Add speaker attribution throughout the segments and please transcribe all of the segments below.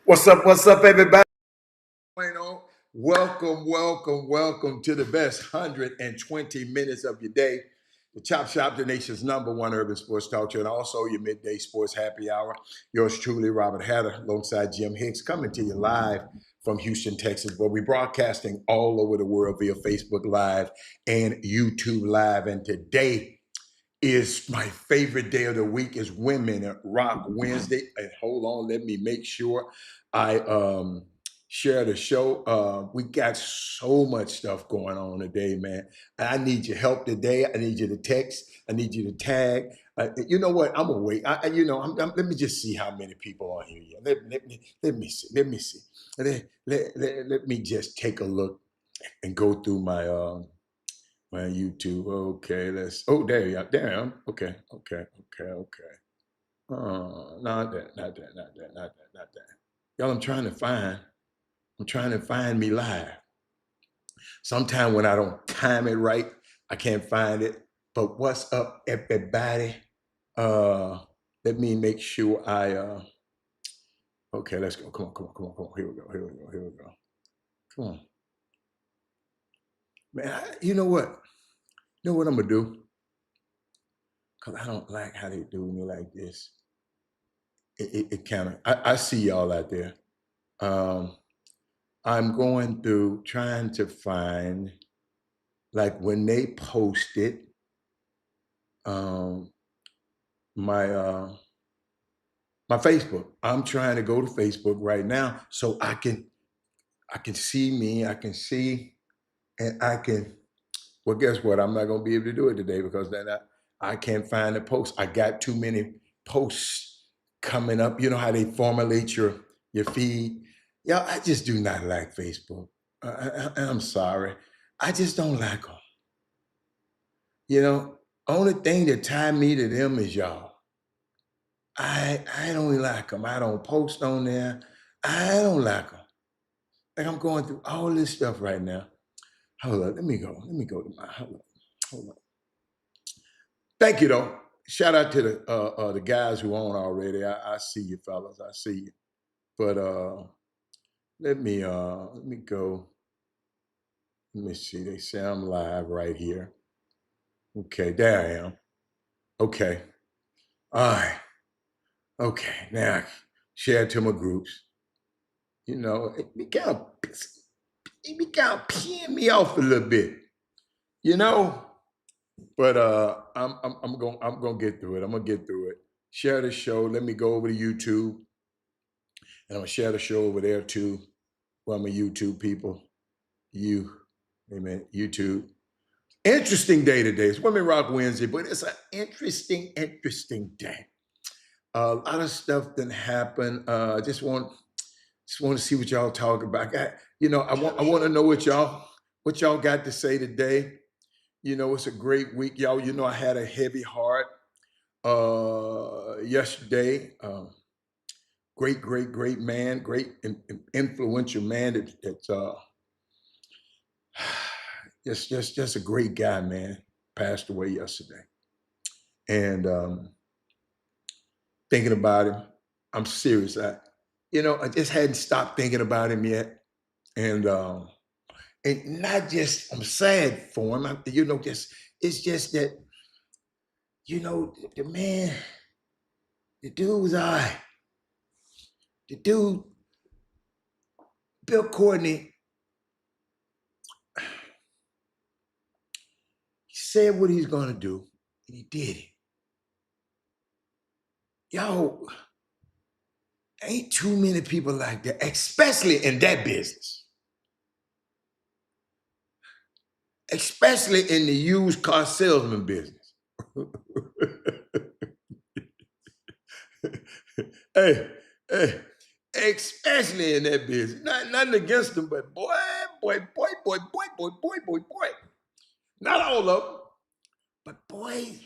Speaker 1: What's up, everybody? Welcome to the best 120 minutes of your day. The Chop Shop, the nation's #1 urban sports talk show, and also your midday sports happy hour. Yours truly, Robert Hatter, alongside Jim Hicks, coming to you live from Houston, Texas, where we're broadcasting all over the world via Facebook Live and YouTube Live. And today is my favorite day of the week is Women Rock Wednesday. And hold on, let me make sure I share the show. We got so much stuff going on today, man. I need your help today. I need you to text. I need you to tag. You know what? I'm gonna wait. Let me just see how many people are here. Let me see. Let me see. Let me just take a look and go through my YouTube. Okay, there you are. Damn. Okay. Not that. Y'all, I'm trying to find me live. Sometime when I don't time it right, I can't find it. But what's up, everybody? Uh, Let me make sure okay, let's go. Come on. Here we go. Come on. Man, you know what? You know what I'm gonna do? Cause I don't like how they do me like this. It kind of I see y'all out there. Um, I'm going through trying to find like when they posted um, my my Facebook. I'm trying to go to Facebook right now so I can see me. I can see and I can. Well, guess what? I'm not gonna be able to do it today because then I can't find the post. I got too many posts coming up. You know how they formulate your feed. Yeah, I just do not like Facebook. I'm sorry. I just don't like them. You know, only thing that tie me to them is y'all. I don't like them. I don't post on there. I don't like them. Like I'm going through all this stuff right now. Hold up. Let me go. Let me go to my hold up. Hold up. Thank you though. Shout out to the guys who own already. I see you fellas. I see you. But let me go. Let me see. They say I'm live right here. Okay, there I am. Okay. All right. Okay. Now I share it to my groups. You know, it be kind of peeing me off a little bit. You know, but I'm gonna get through it. I'm gonna get through it. Share the show. Let me go over to YouTube, and I'm gonna share the show over there too. Well, I'm a YouTube people. You, amen. YouTube. Interesting day today. It's Women Rock Wednesday, but it's an interesting day. A lot of stuff didn't happen. Just want to see what y'all talk about. I want to know what y'all got to say today. You know, it's a great week, y'all. You know, I had a heavy heart yesterday. Great man, influential man. That's just a great guy, man. Passed away yesterday, and thinking about him, I'm serious. I just hadn't stopped thinking about him yet, and not just I'm sad for him. Just it's just that the man, the dude was all right. The dude, Bill Courtney, he said what he's gonna do, and he did it. Yo, ain't too many people like that, especially in that business, especially in the used car salesman business. hey, hey, especially in that business. Nothing against them, but boy. Not all of them, but boy,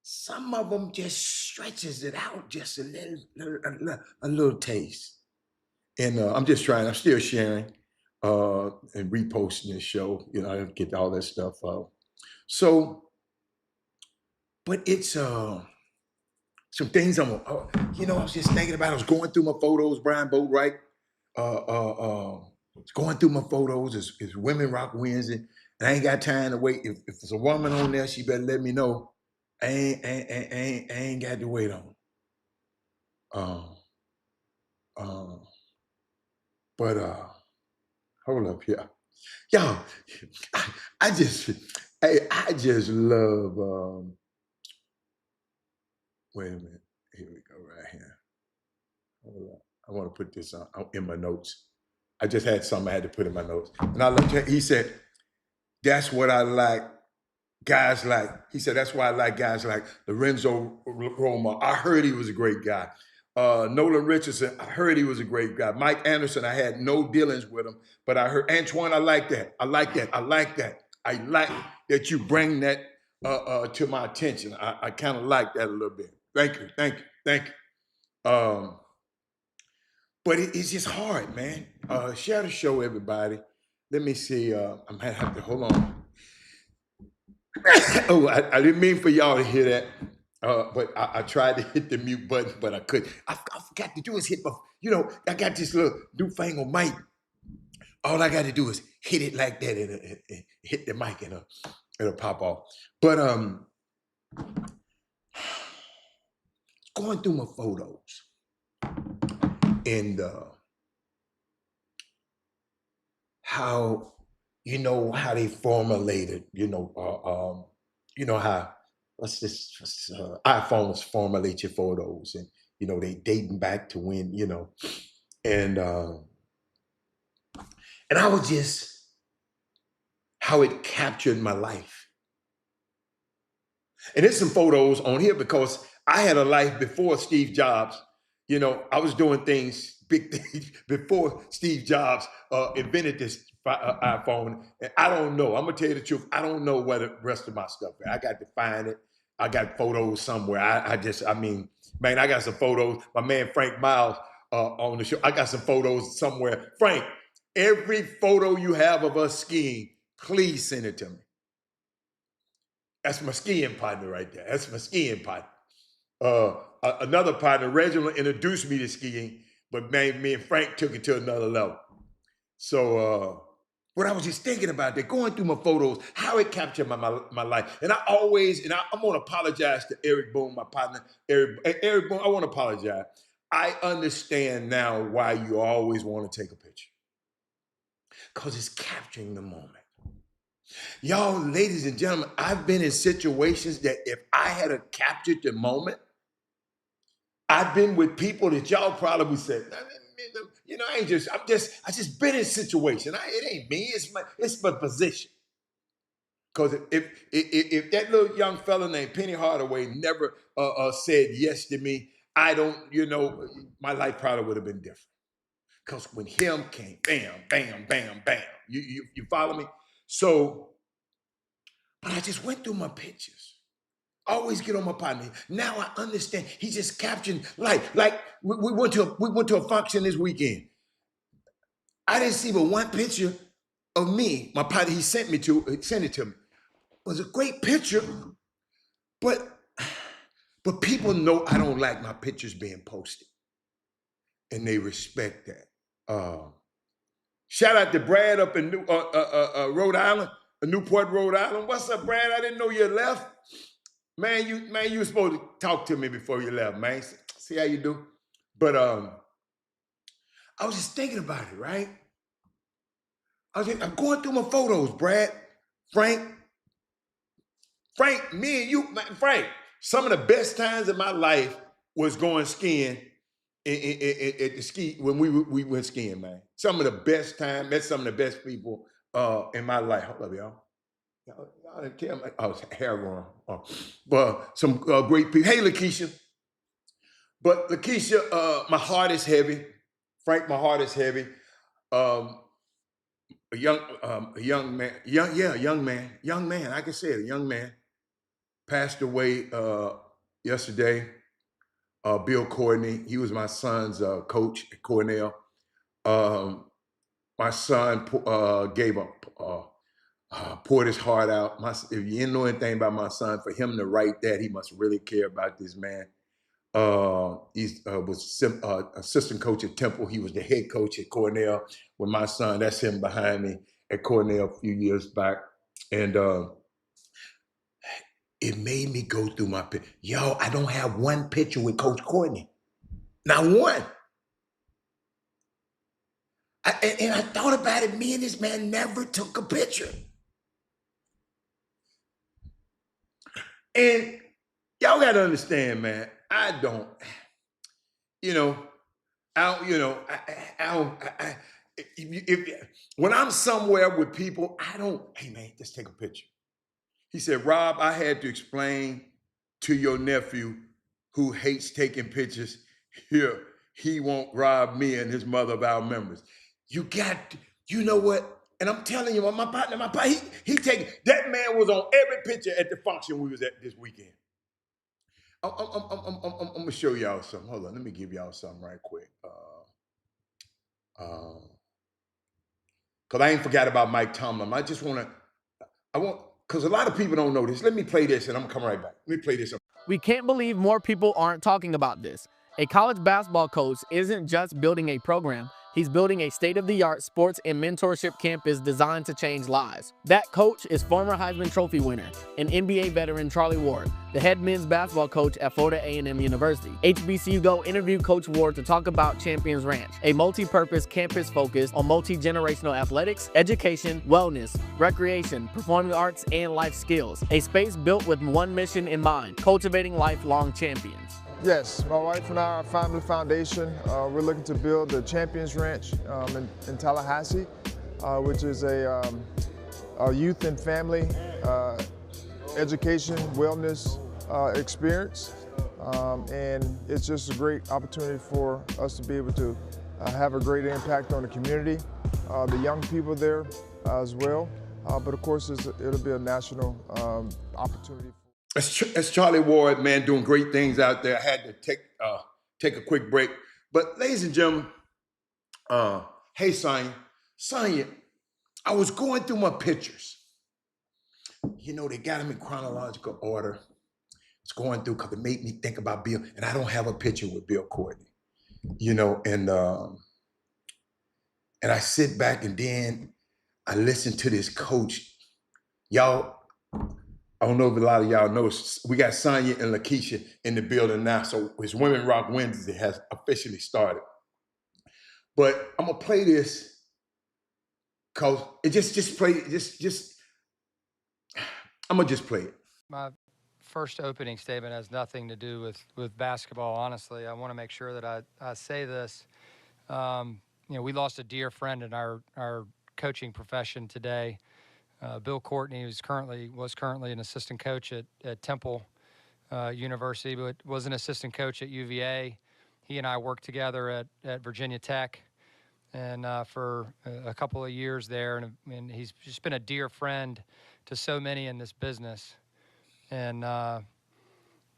Speaker 1: some of them just stretches it out just a little taste. And I'm still sharing and reposting this show. I get all that stuff out. So, but it's some things I was just thinking about. I was going through my photos, Brian Boatwright. Going through my photos. It's Women Rock Wednesday, and I ain't got time to wait. If there's a woman on there, she better let me know. I ain't got to wait on. Um, um, but hold up here, y'all. I just, I just love. Wait a minute. Here we go, right here. Hold up. I want to put this in my notes. I just had something I had to put in my notes, and I looked at. He said, "That's what I like." Guys like, he said, that's why I like guys like Lorenzo Roma. I heard he was a great guy. Nolan Richardson, I heard he was a great guy. Mike Anderson, I had no dealings with him, but I heard Antoine, I like that. I like that. I like that. I like that you bring that to my attention. I kind of like that a little bit. Thank you. Thank you. Thank you. But it's just hard, man. Share the show, everybody. Let me see. I might have to hold on. Oh, I didn't mean for y'all to hear that, but I tried to hit the mute button, but I couldn't. I forgot to do is hit my, I got this little newfangled mic. All I got to do is hit it like that and hit the mic and it'll pop off. But going through my photos and how how they formulated, how iPhones formulate your photos, and they dating back to when, and I was just how it captured my life. And there's some photos on here because I had a life before Steve Jobs. I was doing things, big things, before Steve Jobs invented this iPhone. And I don't know. I'm going to tell you the truth. I don't know where the rest of my stuff is. I got to find it. I got photos somewhere. I mean, man, I got some photos. My man Frank Miles on the show. I got some photos somewhere. Frank, every photo you have of us skiing, please send it to me. That's my skiing partner right there. That's my skiing partner. Another partner, Reginald, introduced me to skiing, but man, me and Frank took it to another level. So what I was just thinking about, they're going through my photos, how it captured my life. And I'm going to apologize to Eric Boone, my partner. Eric Boone, I want to apologize. I understand now why you always want to take a picture. Because it's capturing the moment. Y'all, ladies and gentlemen, I've been in situations that if I had captured the moment, I've been with people that y'all probably said, I just been in situations. It ain't me, it's my position. Because if that little young fella named Penny Hardaway never said yes to me, I don't, my life probably would have been different. Because when him came, bam, bam, bam, bam. You follow me? So, but I just went through my pictures. Always get on my partner. Now I understand. He just captured life. Like we went to a function this weekend. I didn't see but one picture of me. My partner, he sent it to me. It was a great picture, but people know I don't like my pictures being posted, and they respect that. Shout out to Brad up in Rhode Island, Newport, Rhode Island. What's up, Brad? I didn't know you left. Man, you were supposed to talk to me before you left, man. See how you do? But I was just thinking about it, right? I'm going through my photos, Brad, Frank, me and you, man, Frank. Some of the best times in my life was going skiing at the ski when we went skiing, man. Some of the best time. Met some of the best people in my life. Hold up, y'all. Y'all didn't tell me. I was hair wrong. But some great people. Hey, Lakeisha. But Lakeisha, my heart is heavy. Frank, my heart is heavy. A young man. Young man. I can say it. A young man passed away yesterday. Bill Courtney. He was my son's coach at Cornell. My son gave up. Poured his heart out. If you didn't know anything about my son, for him to write that, he must really care about this man. He was assistant coach at Temple. He was the head coach at Cornell with my son. That's him behind me at Cornell a few years back. And it made me go through my picture. Yo, I don't have one picture with Coach Courtney. Not one. And I thought about it. Me and this man never took a picture. And y'all got to understand, man, I don't, you know, I don't, when I'm somewhere with people, I don't, hey man, just take a picture. He said, Rob, I had to explain to your nephew who hates taking pictures here, he won't rob me and his mother of our members. You got to, you know what? And I'm telling you, my partner, he taking, that man was on every picture at the function we was at this weekend. I'm gonna show y'all something. Hold on, let me give y'all something right quick. Cause I ain't forgot about Mike Tomlin. I just wanna, because a lot of people don't know this. Let me play this and I'm gonna come right back. Let me play this.
Speaker 2: We can't believe more people aren't talking about this. A college basketball coach isn't just building a program, he's building a state-of-the-art sports and mentorship campus designed to change lives. That coach is former Heisman Trophy winner and NBA veteran Charlie Ward, the head men's basketball coach at Florida A&M University. HBCU Go interviewed Coach Ward to talk about Champions Ranch, a multi-purpose campus focused on multi-generational athletics, education, wellness, recreation, performing arts, and life skills. A space built with one mission in mind, cultivating lifelong champions.
Speaker 3: Yes, my wife and I, our family foundation, we're looking to build the Champions Ranch in Tallahassee, which is a youth and family education, wellness experience. And it's just a great opportunity for us to be able to have a great impact on the community, the young people there as well. But of course, it'll be a national opportunity.
Speaker 1: That's Charlie Ward, man, doing great things out there. I had to take a quick break. But ladies and gentlemen, hey, Sonya, I was going through my pictures. You know, they got them in chronological order. It's going through because it made me think about Bill, and I don't have a picture with Bill Courtney. You know, and I sit back and then I listen to this coach. Y'all, I don't know if a lot of y'all know, we got Sonya and Lakeisha in the building now, so it's Women Rock Wednesday has officially started. But I'm gonna play this because it just play I'm gonna just play it.
Speaker 4: My first opening statement has nothing to do with basketball. Honestly, I want to make sure that I say this. You know, we lost a dear friend in our coaching profession today. Bill Courtney was currently an assistant coach at Temple University, but was an assistant coach at UVA. He and I worked together at Virginia Tech, and for a couple of years there, and he's just been a dear friend to so many in this business. And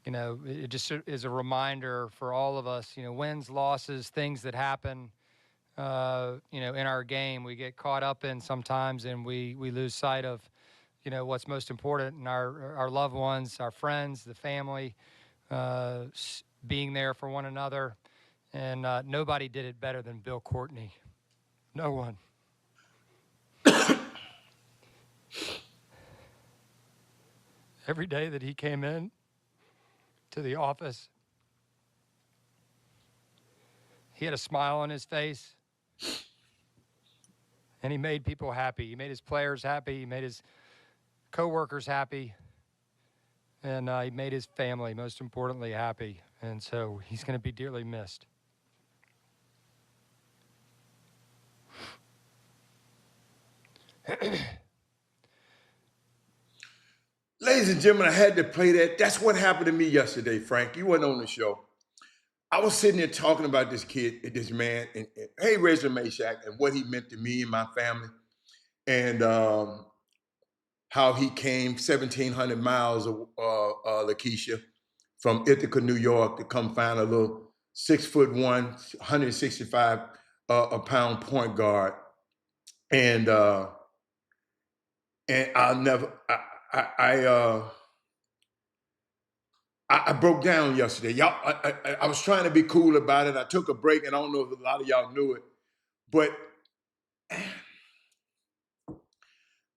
Speaker 4: you know, it just is a reminder for all of us. You know, wins, losses, things that happen. You know, in our game, we get caught up in sometimes, and we lose sight of, you know, what's most important in our loved ones, our friends, the family, being there for one another. And nobody did it better than Bill Courtney. No one. Every day that he came in to the office, he had a smile on his face. And he made people happy. He made his players happy. He made his coworkers happy. And he made his family, most importantly, happy. And so he's going to be dearly missed.
Speaker 1: Ladies and gentlemen, I had to play that. That's what happened to me yesterday, Frank. You weren't on the show. I was sitting there talking about this kid, this man, and hey, Razor Meshack, and what he meant to me and my family, and how he came 1,700 miles of Lakeisha from Ithaca, New York, to come find a little 6'1", 165 a pound point guard, and I'll never, I broke down yesterday. Y'all, I was trying to be cool about it. I took a break, and I don't know if a lot of y'all knew it, but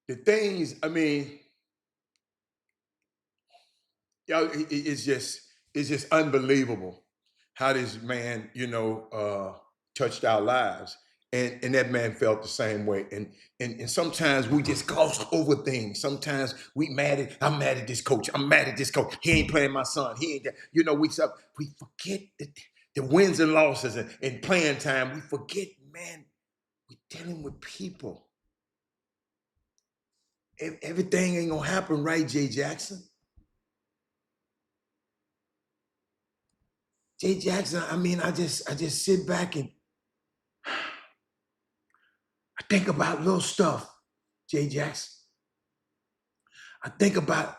Speaker 1: the things, I mean, y'all, it's just unbelievable how this man, touched our lives. And that man felt the same way. And sometimes we just gloss over things. Sometimes I'm mad at this coach. I'm mad at this coach. He ain't playing my son. He ain't that. We forget the wins and losses and playing time. We forget, man, we're dealing with people. Everything ain't gonna happen right, Jay Jackson. Jay Jackson, I mean, I just sit back and I think about little stuff, Jay Jackson. I think about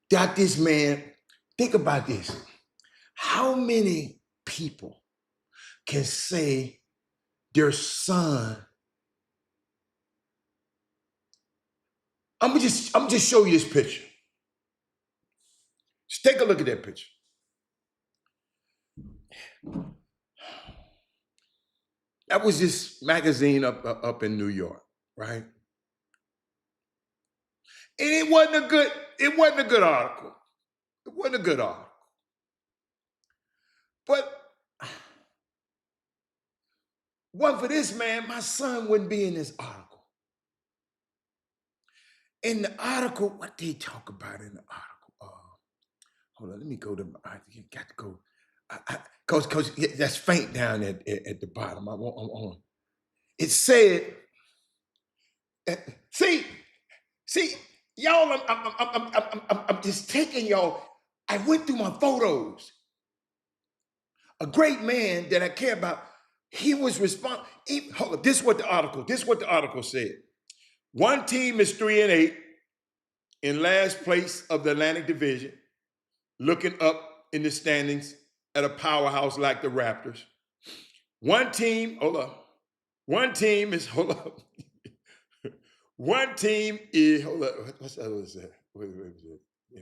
Speaker 1: this man. Think about this. How many people can say their son? I'm just show you this picture. Just take a look at that picture. That was this magazine up in New York, right? And it wasn't a good article. It wasn't a good article. But one for this man, my son wouldn't be in this article. In the article, what they talk about in the article? Hold on, let me go to. I got to go. Cause that's faint down at the bottom. I want. It said, see, y'all. I'm just taking y'all. I went through my photos. A great man that I care about. He was responsible. Hold on. This is what the article said. One team is 3-8 in last place of the Atlantic Division, looking up in the standings at a powerhouse like the Raptors. One team is, hold up. One team is, what's that? What is that? Wait, and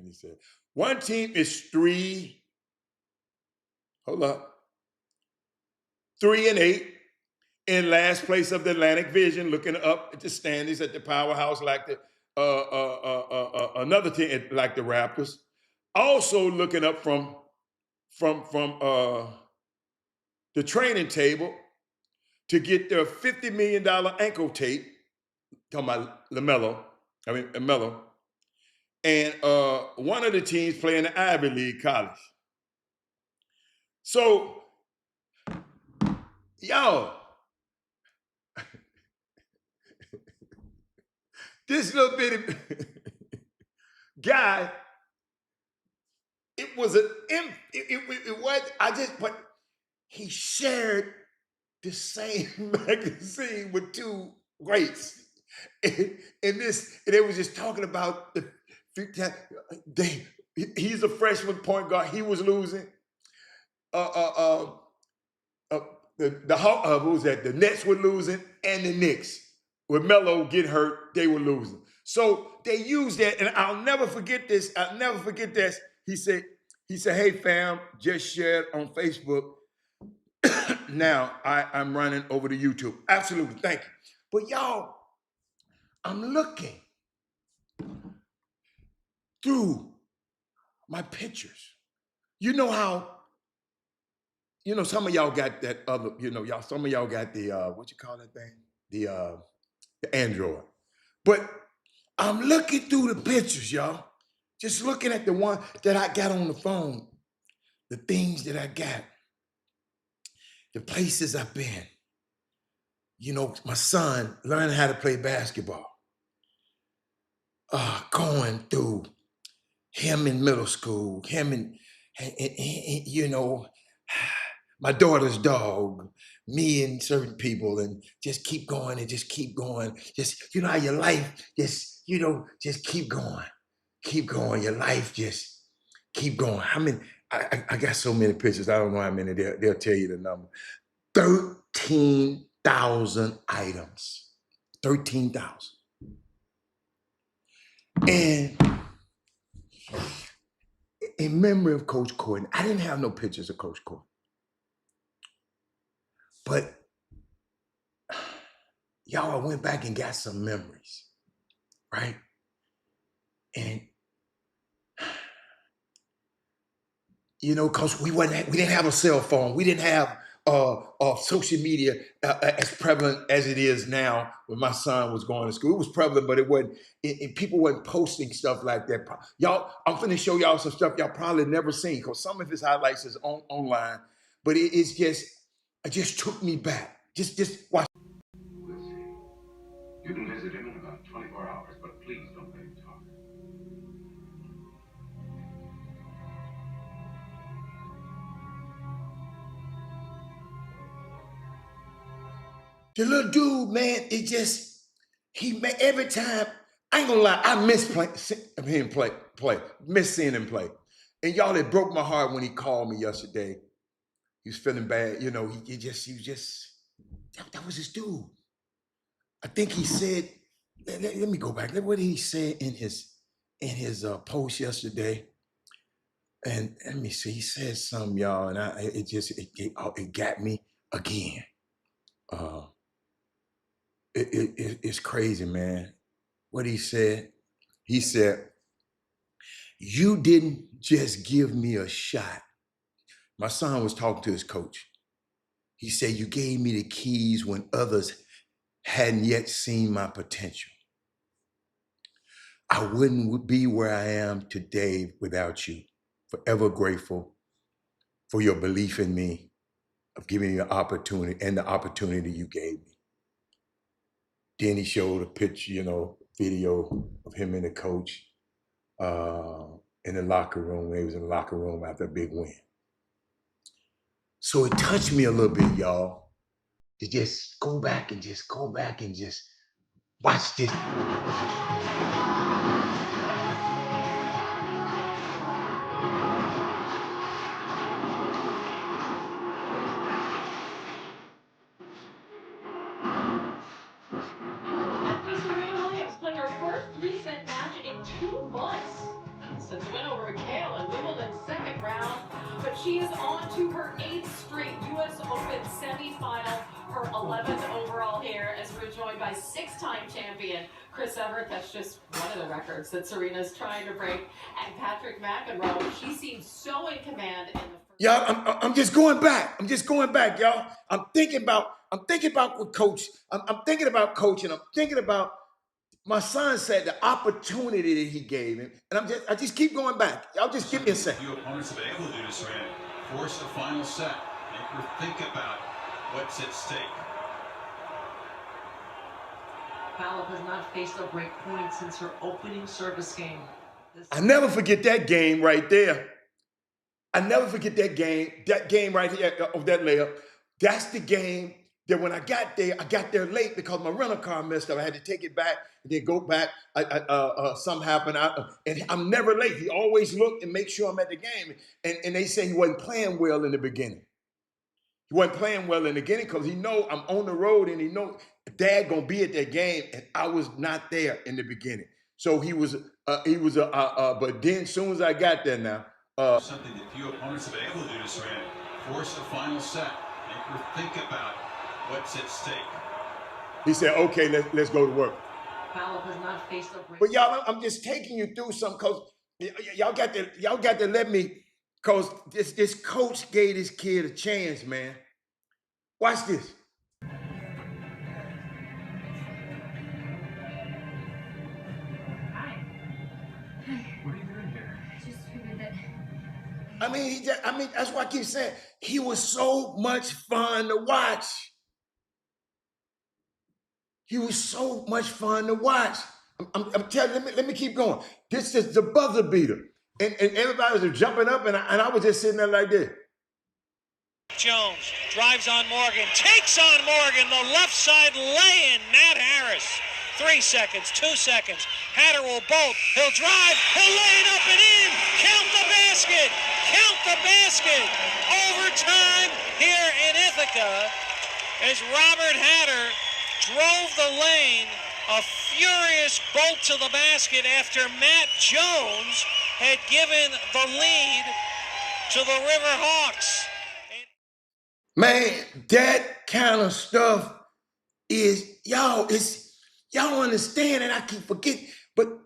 Speaker 1: he said, one team is 3-8 in last place of the Atlantic Division, looking up at the standings at the powerhouse like the another team like the Raptors. Also looking up from the training table to get their $50 million ankle tape. Talking about Melo. And one of the teams playing the Ivy League college. So, y'all, this little bitty guy, it was but he shared the same magazine with two greats. And they was just talking about he's a freshman point guard. He was losing. What was that? The Nets were losing, and the Knicks. When Melo get hurt, they were losing. So they used that, and I'll never forget this. He said, "Hey fam, just shared on Facebook. Now I'm running over to YouTube." Absolutely, thank you. But y'all, I'm looking through my pictures. You know how, some of y'all got that other, some of y'all got the, what you call that thing? The Android. But I'm looking through the pictures, y'all. Just looking at the one that I got on the phone, the things that I got, the places I've been. My son learning how to play basketball. Going through him in middle school, him and my daughter's dog, me and certain people, and just keep going and just keep going. Just, how your life just, just keep going. Keep going. Your life just keep going. I got so many pictures. I don't know how many. They'll tell you the number. 13,000 items. 13,000. And in memory of Coach Courtney. I didn't have no pictures of Coach Courtney. But y'all, I went back and got some memories, right? And you know, because we didn't have a cell phone, we didn't have social media as prevalent as it is now. When my son was going to school, it was prevalent, but it wasn't. People weren't posting stuff like that. Y'all, I'm finna show y'all some stuff y'all probably never seen, because some of his highlights is online, but it just took me back. Just watch.
Speaker 5: We'll see. You can visit him in about 24 hours, but please don't let him talk.
Speaker 1: The little dude, man, every time, I ain't gonna lie, I miss seeing him play. And y'all, it broke my heart when he called me yesterday. He was feeling bad, you know, that was his dude. I think he said, let me go back. What did he say in his post yesterday? And let me see, he said something, y'all, and it got me again. It's crazy, man. What he said, you didn't just give me a shot. My son was talking to his coach. He said, you gave me the keys when others hadn't yet seen my potential. I wouldn't be where I am today without you. Forever grateful for your belief in me, of giving me an opportunity and the opportunity you gave me. Then he showed a picture, you know, video of him and the coach in the locker room. He was in the locker room after a big win. So it touched me a little bit, y'all, to just go back and just watch this.
Speaker 6: Played her first 3-set match in 2 months since win over Kale in Wimbledon's second round, but she is on to her 8th straight U.S. Open semifinal, her 11th overall here, as we're joined by 6-time champion Chris Evert. That's just one of the records that Serena's trying to break. And Patrick McEnroe, she seems so in command in the first.
Speaker 1: Y'all, I'm just going back. Y'all. I'm thinking about what coach. I'm thinking about coach, and I'm thinking about my son said the opportunity that he gave him, and I just keep going back. Y'all just give me a second.
Speaker 7: Few opponents have been able to do this, Serena. Force the final set. Make her think about what's at stake.
Speaker 8: Halep has not faced a break point since her opening service game.
Speaker 1: I never forget that game right there. I never forget that game right here of that layup. That's the game that when I got there late because my rental car messed up. I had to take it back and then go back. Something happened, and I'm never late. He always looked and make sure I'm at the game. And they say he wasn't playing well in the beginning. He wasn't playing well in the beginning because he know I'm on the road and he know Dad gonna be at that game, and I was not there in the beginning. So he was but then as soon as I got there now.
Speaker 7: Something that few opponents have been able to do to Serena. Force the final set. Make her think about what's at stake.
Speaker 1: He said, okay, let's go to work.
Speaker 8: Halep has not faced a break.
Speaker 1: But y'all, I'm just taking you through some, cause y'all got to let me, cause this coach gave this kid a chance, man. Watch this.
Speaker 9: Hi.
Speaker 7: What are you doing here?
Speaker 9: I just figured that.
Speaker 1: I mean, that's why I keep saying he was so much fun to watch. He was so much fun to watch. I'm telling you, let me keep going. This is the buzzer beater. And everybody was jumping up, and I was just sitting there like this.
Speaker 10: Jones drives on Morgan, takes on Morgan, the left side lay-in, Matt Harris. 3 seconds, 2 seconds. Hatter will bolt. He'll drive. He'll lay it up and in. Count the basket. Count the basket. Overtime here in Ithaca as Robert Hatter drove the lane. A furious bolt to the basket after Matt Jones had given the lead to the River Hawks.
Speaker 1: Man, that kind of stuff is, y'all understand, and I keep forgetting, but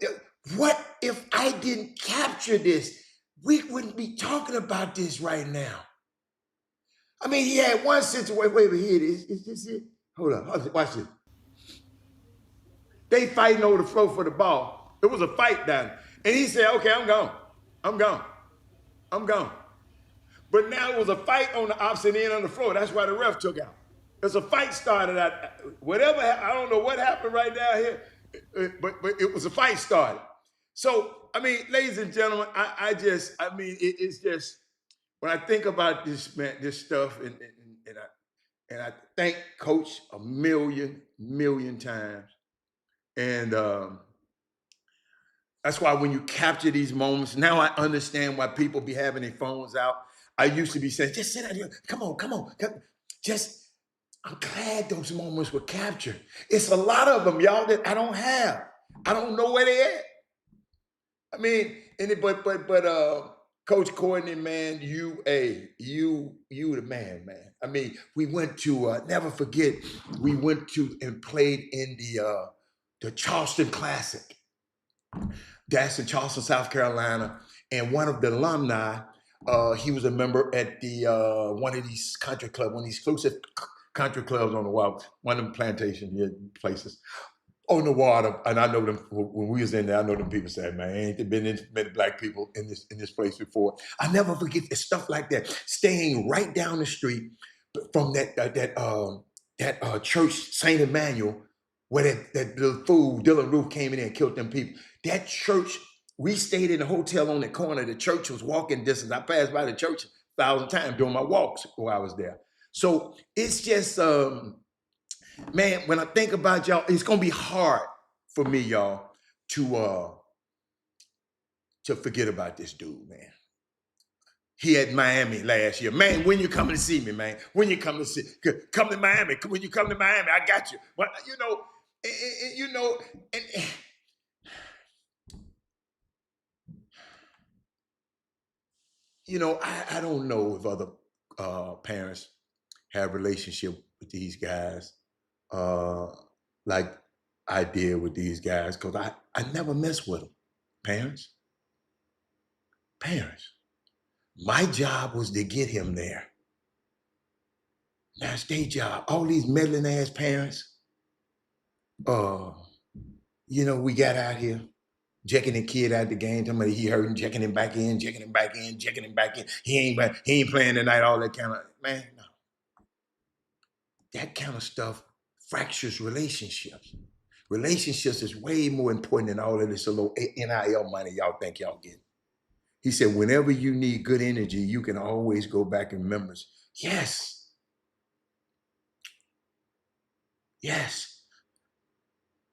Speaker 1: what if I didn't capture this? We wouldn't be talking about this right now. I mean, he had one situation, wait, here it is. Is this it? Hold on, watch this. They fighting over the floor for the ball. It was a fight down there. And he said, okay, I'm gone. But now it was a fight on the opposite end of the floor. That's why the ref took out. There's a fight started out. Whatever, I don't know what happened right down here, but it was a fight started. So, I mean, ladies and gentlemen, it's just, when I think about this, man, this stuff, and I thank Coach a million times. And that's why when you capture these moments, now I understand why people be having their phones out. I used to be saying, just sit out here, come on. I'm glad those moments were captured. It's a lot of them, y'all, that I don't have. I don't know where they at. I mean, but Coach Courtney, man, you the man. I mean, we went to never forget. We went to and played in the Charleston Classic. That's in Charleston, South Carolina, and one of the alumni, he was a member at the one of these country clubs, one of these exclusive country clubs on the water, one of them plantation places on the water. And I know them when we was in there. I know them people said, "Man, ain't there been many black people in this place before?" I never forget stuff like that. Staying right down the street from that church, Saint Emmanuel, where that little fool Dylan Roof came in there and killed them people. That church, we stayed in a hotel on the corner. The church was walking distance. I passed by the church 1,000 times during my walks while I was there. So it's just, man, when I think about y'all, it's gonna be hard for me, y'all, to forget about this dude, man. He at Miami last year. Man, when you coming to see me, man? When you coming to see? Come to Miami. When you come to Miami, I got you. But I don't know if other parents have relationship with these guys like I did with these guys, because I never mess with them. Parents. My job was to get him there. Now it's their job. All these meddling ass parents, we got out here, checking the kid out the game, telling me he hurting, checking him back in. He ain't playing tonight, all that kind of, man, no. That kind of stuff fractures relationships. Relationships is way more important than all of this little NIL money y'all think y'all get. He said, whenever you need good energy, you can always go back and remember. Yes.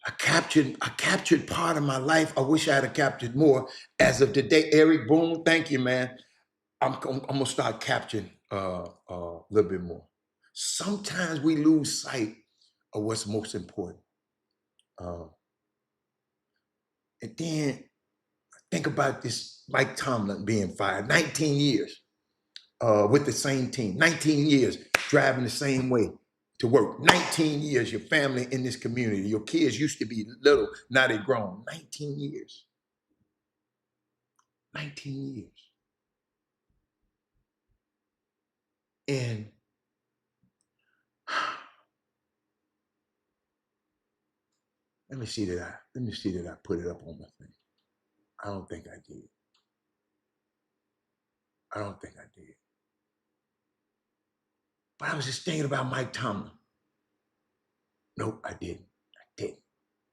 Speaker 1: I captured part of my life. I wish I had captured more. As of today, Eric Boone, thank you, man. I'm gonna start capturing a little bit more. Sometimes we lose sight of what's most important. And then think about this Mike Tomlin being fired. 19 years with the same team. 19 years driving the same way to work. 19 years, your family in this community. Your kids used to be little, now they're grown. 19 years. 19 years. And let me see that I put it up on my thing. I don't think I did. But I was just thinking about Mike Tomlin. Nope, I didn't.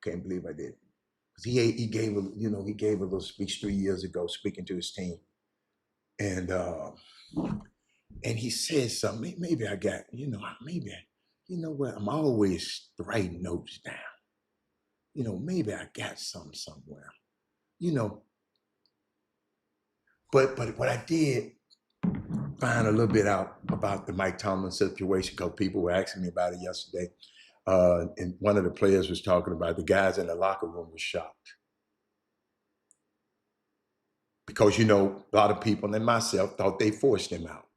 Speaker 1: Can't believe I did. Because he gave a little speech 3 years ago, speaking to his team. And he said something. Maybe I got, what? I'm always writing notes down. Maybe I got something somewhere. But what I did find a little bit out about the Mike Tomlin situation, because people were asking me about it yesterday. And one of the players was talking about the guys in the locker room were shocked. because, you know, a lot of people and myself thought they forced him out.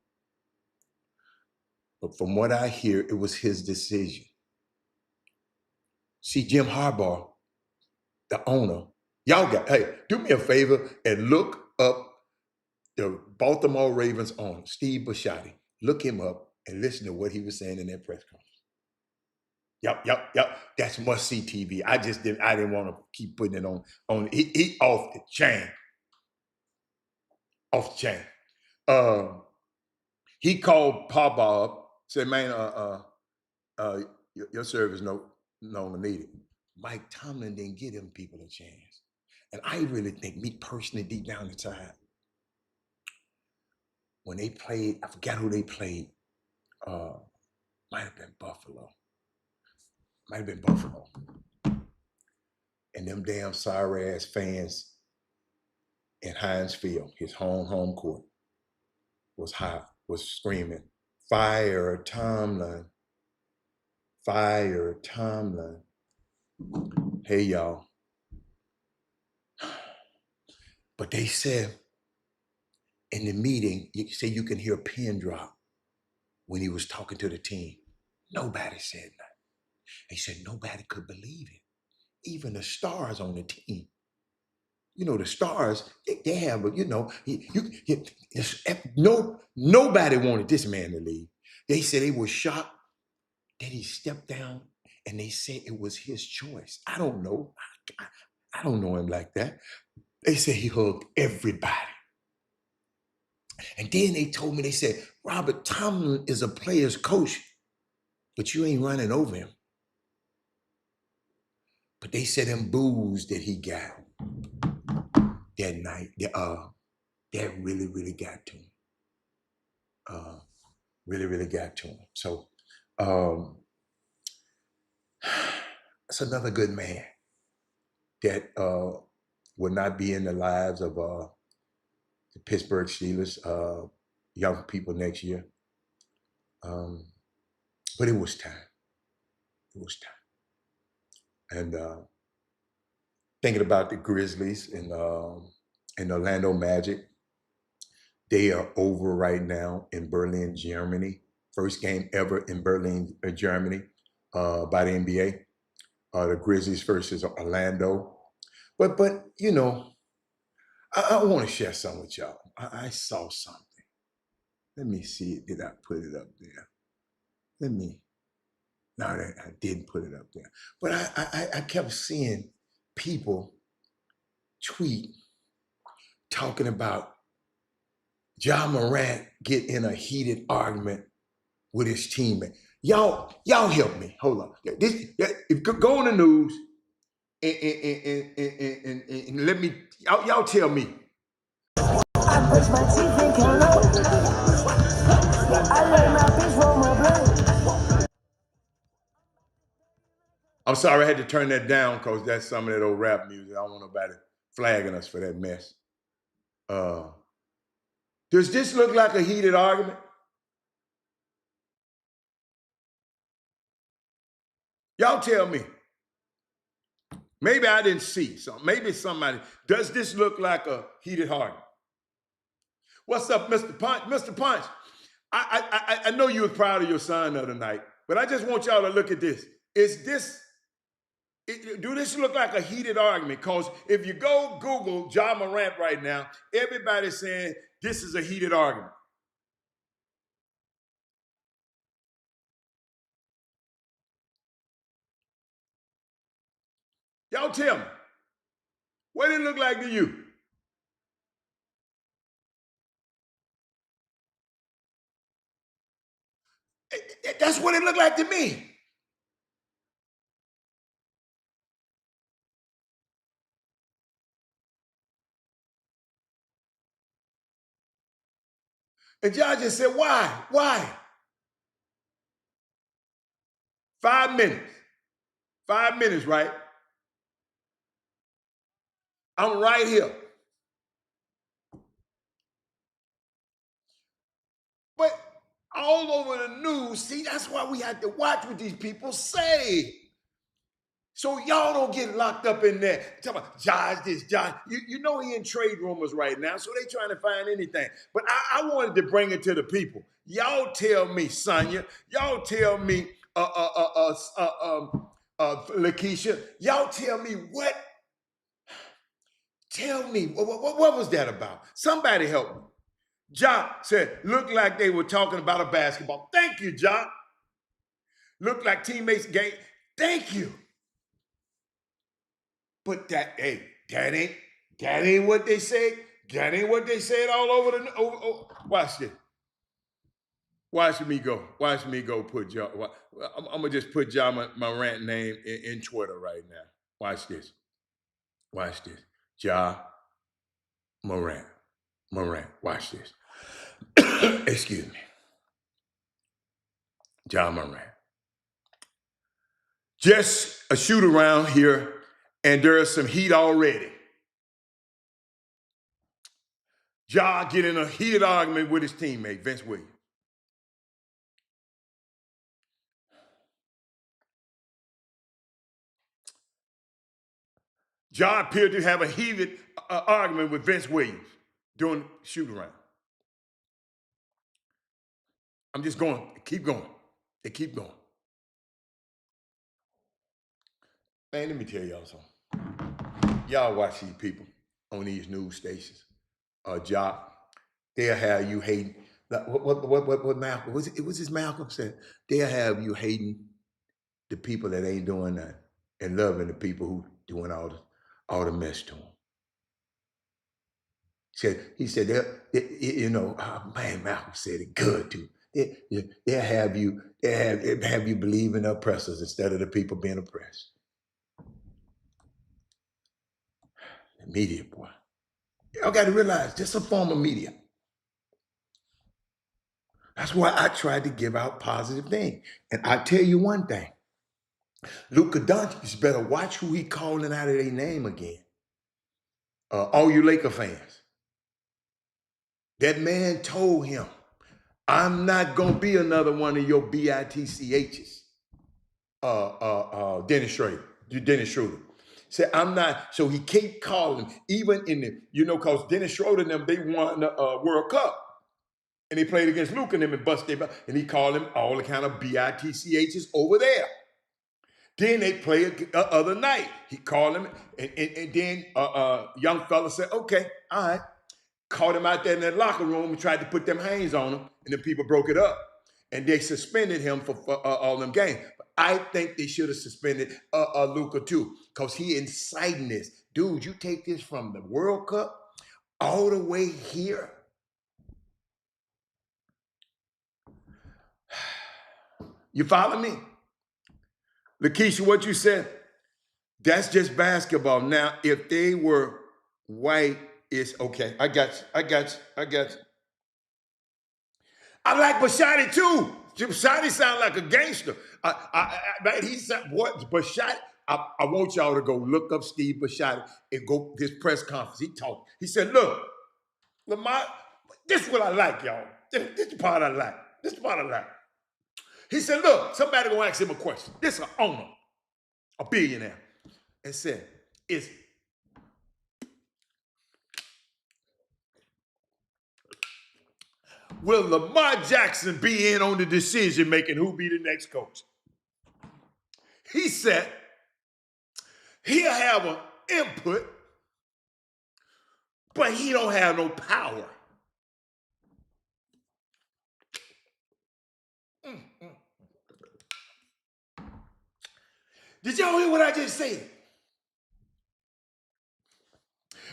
Speaker 1: But from what I hear, it was his decision. See, Jim Harbaugh, the owner, hey, do me a favor and look up the Baltimore Ravens owner, Steve Bisciotti. Look him up and listen to what he was saying in that press conference. Yep. That's must-see TV. I didn't want to keep putting it on. He off the chain. Off the chain. He called Harbaugh up, said, man, your service no longer needed. Mike Tomlin didn't give them people a chance. And I really think, me personally, deep down inside, when they played, I forgot who they played. Might have been Buffalo. And them damn sorry ass fans in Heinz Field, his home court, was screaming, "Fire Tomlin! Fire Tomlin!" Hey y'all. But they said in the meeting, you say you can hear a pin drop when he was talking to the team. Nobody said that. He said nobody could believe it. Even the stars on the team. You know, the stars, they have, you know, nobody wanted this man to leave. They said they were shocked that he stepped down, and they said it was his choice. I don't know. I don't know him like that. They said he hugged everybody. And then they told me, they said, Robert Tomlin is a player's coach, but you ain't running over him. But they said them boos that he got that night, that really, really got to him. Really got to him. So it's another good man that will not be in the lives of the Pittsburgh Steelers young people next year. But it was time. It was time. And thinking about the Grizzlies and Orlando Magic, they are over right now in Berlin, Germany. First game ever in Berlin, Germany, by the NBA. The Grizzlies versus Orlando. But you know, I want to share something with y'all. I saw something. Let me see it. Did I put it up there? No, I didn't put it up there. But I kept seeing people tweet talking about Ja Morant get in a heated argument with his teammate. Y'all help me. Hold on. If go on the news and let me, y'all tell me. I brush my teeth and hello. I let my bitch roll my blood. I'm sorry, I had to turn that down because that's some of that old rap music. I don't want nobody flagging us for that mess. Does this look like a heated argument? Y'all tell me. Maybe I didn't see something. Maybe somebody. Does this look like a heated argument? What's up, Mr. Punch? Mr. Punch, I know you was proud of your son the other night, but I just want y'all to look at this. Do this look like a heated argument? Because if you go Google Ja Morant right now, everybody's saying this is a heated argument. Y'all tell me. What did it look like to you? That's what it looked like to me. And Ja just said, why? Why? 5 minutes. 5 minutes, right? I'm right here. But all over the news, see, that's why we have to watch what these people say. So y'all don't get locked up in there. Talk about Josh this, Josh. You know he in trade rumors right now, so they trying to find anything. But I wanted to bring it to the people. Y'all tell me, Sonya. Y'all tell me, Lakeisha. Y'all tell me what. Tell me what was that about? Somebody help me. Jock said, looked like they were talking about a basketball. Thank you, Jock. Looked like teammates game. Thank you. But that ain't what they said. That ain't what they said all over the. Watch this. Watch me go. Watch me go. Put y'all. I'm gonna just put y'all my rant name in Twitter right now. Watch this. Watch this. Ja Morant. Watch this. Excuse me. Ja Morant. Just a shoot around here, and there is some heat already. Ja get in a heated argument with his teammate, Vince Williams. Ja appeared to have a heated argument with Vince Williams during shoot around. I'm just going, keep going. They keep going. Man, let me tell y'all something. Y'all watch these people on these news stations. Jock, they'll have you hating. What Malcolm, it was his Malcolm said, they'll have you hating the people that ain't doing nothing and loving the people who doing all the mess to them. He said, man, Malcolm said it good too. They'll have you believe in the oppressors instead of the people being oppressed. The media, boy. Y'all got to realize, just a form of media. That's why I tried to give out positive things. And I tell you one thing. Luka Doncic better watch who he calling out of their name again. All you Laker fans. That man told him, I'm not going to be another one of your BITCHs. Dennis Schroeder. Said, I'm not, so he kept calling him, even in the, because Dennis Schroeder and them, they won the World Cup. And they played against Luke and them and busted them, and he called them all the kind of BITCHs over there. Then they played the other night. He called him, and then young fella said, okay, all right. Caught him out there in that locker room and tried to put them hands on him, and then people broke it up. And they suspended him for all them games. But I think they should have suspended Luka too, because he inciting this. Dude, you take this from the World Cup all the way here. You follow me? Lakeisha, what you said, that's just basketball. Now, if they were white, it's okay. I got you. I like Bashotti too. Bashotti sound like a gangster. Bashotti. I want y'all to go look up Steve Bashotti and go his press conference. He talked. He said, look, Lamar, this is what I like, y'all. This is the part I like. He said, look, somebody gonna ask him a question. This is an owner, a billionaire, and said, will Lamar Jackson be in on the decision making who be the next coach? He said he'll have an input, but he don't have no power. Did y'all hear what I just said?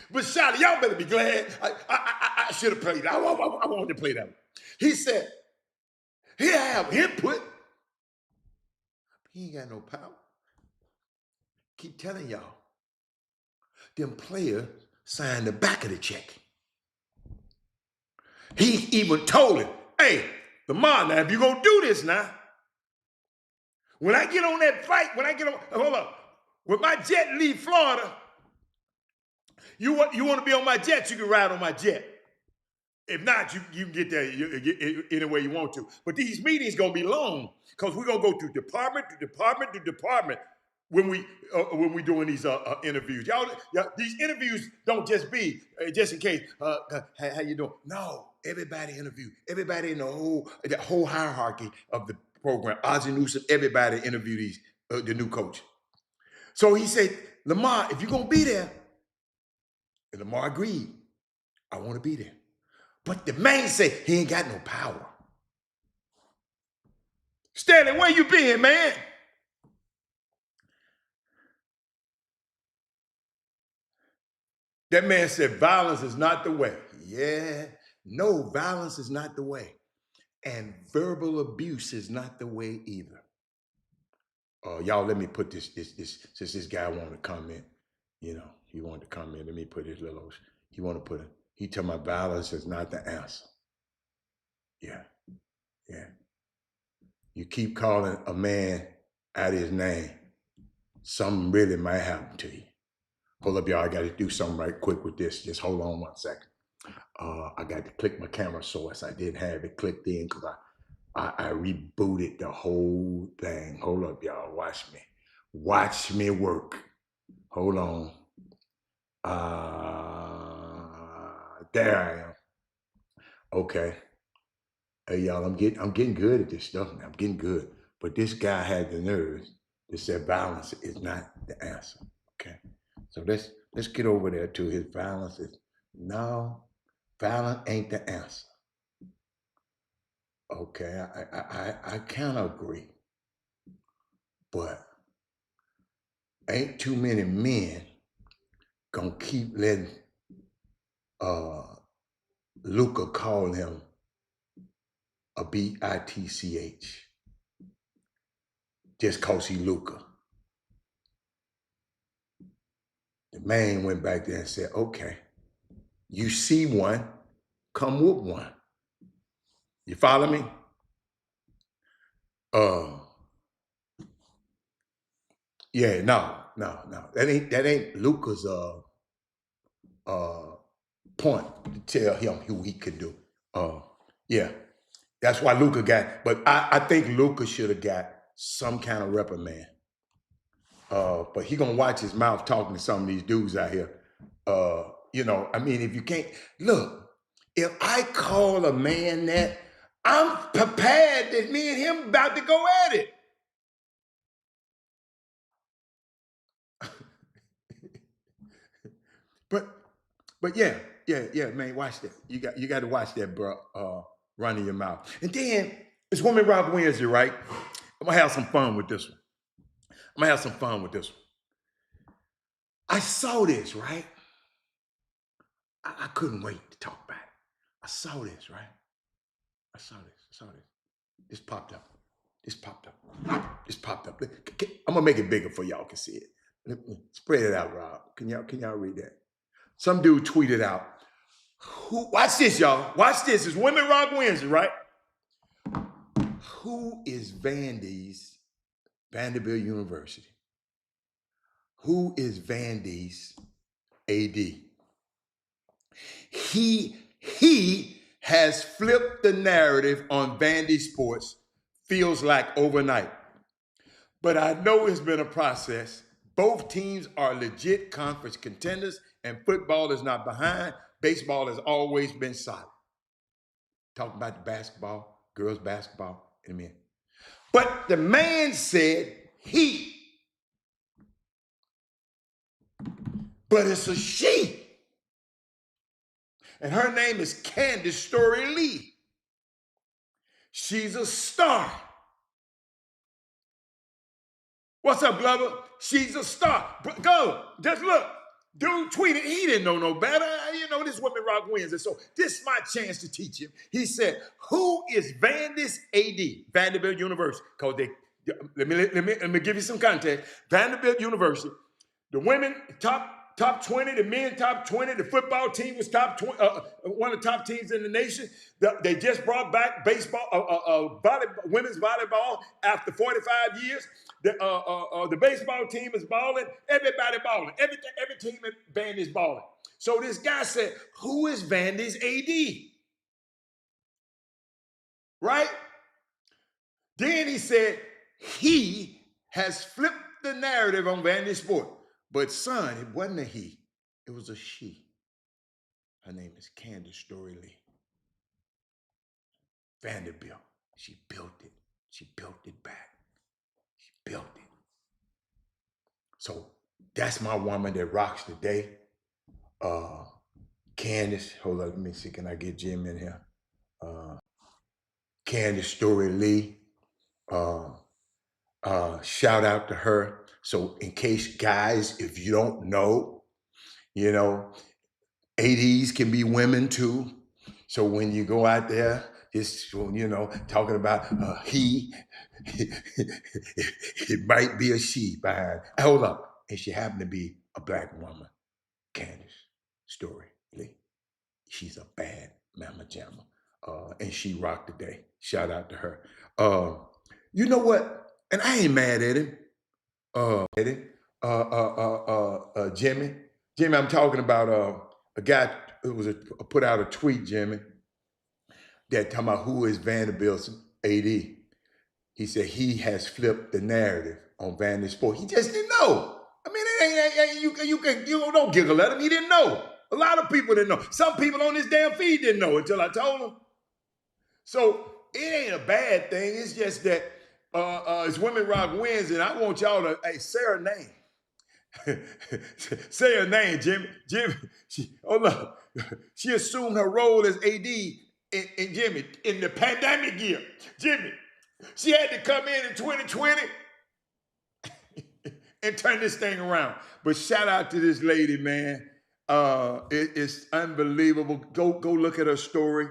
Speaker 1: But Shotty, y'all better be glad. I should have played that. I wanted to play that one. He said, he'll have input. He ain't got no power. Keep telling y'all. Them players signed the back of the check. He even told him, hey, Lamar, now, if you're going to do this now, when I get on that flight, hold up, when my jet leave Florida, you want to be on my jet, you can ride on my jet. If not, you can get there any way you want to. But these meetings going to be long because we're going to go through department to department to department. when we doing these interviews. Y'all, these interviews don't just be just in case. How you doing? No, everybody interview. Everybody in the whole hierarchy of the program. Ozzie Newsome, everybody interview these the new coach. So he said, Lamar, if you're gonna be there, and Lamar agreed, I want to be there. But the man said he ain't got no power. Stanley, where you been, man? That man said violence is not the way. Yeah, no, violence is not the way. And verbal abuse is not the way either. Y'all, let me put this, since this guy wanted to comment, he wanted to comment. Let me put his little, he told me violence is not the answer. Yeah. You keep calling a man out of his name, something really might happen to you. Hold up, y'all. I got to do something right quick with this. Just hold on 1 second. I got to click my camera source. I didn't have it clicked in because I rebooted the whole thing. Hold up, y'all. Watch me. Watch me work. Hold on. There I am. Okay. Hey, y'all, I'm getting good at this stuff now. I'm getting good. But this guy had the nerves to say violence is not the answer. Okay. So let's get over there to his violence is no, violence ain't the answer. Okay, I kind of agree. But ain't too many men gonna keep letting Luca call him a bitch just cause he Luca. The man went back there and said, okay, you see one, come with one. You follow me? Yeah, no. That ain't Luca's point to tell him who he could do. Yeah. That's why Luca got, but I think Luca should have got some kind of reprimand. But he gonna watch his mouth talking to some of these dudes out here. I mean, if you can't, look, if I call a man that, I'm prepared that me and him about to go at it. But yeah, man, watch that. You got to watch that, bro. Running your mouth. And then it's Women Rock Wednesday, right? I'm gonna have some fun with this one. I saw this, right? I couldn't wait to talk about it. I saw this, right? I saw this. This popped up. I'm gonna make it bigger for y'all can see it. Spread it out, Rob. Can y'all read that? Some dude tweeted out, watch this, y'all. Watch this. It's Women Rock Wednesday, right? Who is Vandy's Vanderbilt University? Who is Vandy's AD? He has flipped the narrative on Vandy sports, feels like overnight. But I know it's been a process. Both teams are legit conference contenders, and football is not behind. Baseball has always been solid. Talking about the basketball, girls basketball in a minute. But the man said he. But it's a she. And her name is Candace Story Lee. She's a star. What's up, Glover? She's a star. Go, just look. Dude tweeted, he didn't know no better. This Women Rock Wednesday. So this is my chance to teach him. He said, who is Vandy's AD? Vanderbilt University. Because let me give you some context. Vanderbilt University, the women top 20, the men top 20, the football team was top 20, one of the top teams in the nation. They just brought back baseball, women's volleyball after 45 years. The baseball team is balling. Everybody balling. Every team in Vandy is balling. So this guy said, who is Vandy's AD? Right? Then he said, he has flipped the narrative on Vandy Sport. But son, it wasn't a he, it was a she. Her name is Candace Story Lee. Vanderbilt. She built it. She built it back. She built it. So that's my woman that rocks today. Candace, hold on, let me see, can I get Jim in here? Candace Story Lee. Shout out to her. So in case guys, if you don't know, you know, ADs can be women too. So when you go out there, just, you know, talking about he, it might be a she behind. Hold up. And she happened to be a black woman, Candace Story Lee. She's a bad mama jamma. And she rocked the day. Shout out to her. You know what? And I ain't mad at him. Jimmy. Jimmy, I'm talking about a guy who was put out a tweet, Jimmy, that talking about who is Vanderbilt's AD. He said he has flipped the narrative on Vandy Sport. He just didn't know. I mean, you don't giggle at him. He didn't know. A lot of people didn't know. Some people on this damn feed didn't know until I told them. So it ain't a bad thing. It's just that it's Women Rock wins, and I want y'all to say her name. Say her name, Jimmy. Jimmy. She assumed her role as AD in Jimmy in the pandemic year. Jimmy. She had to come in 2020 and turn this thing around. But shout out to this lady, man. It's unbelievable. Go look at her story.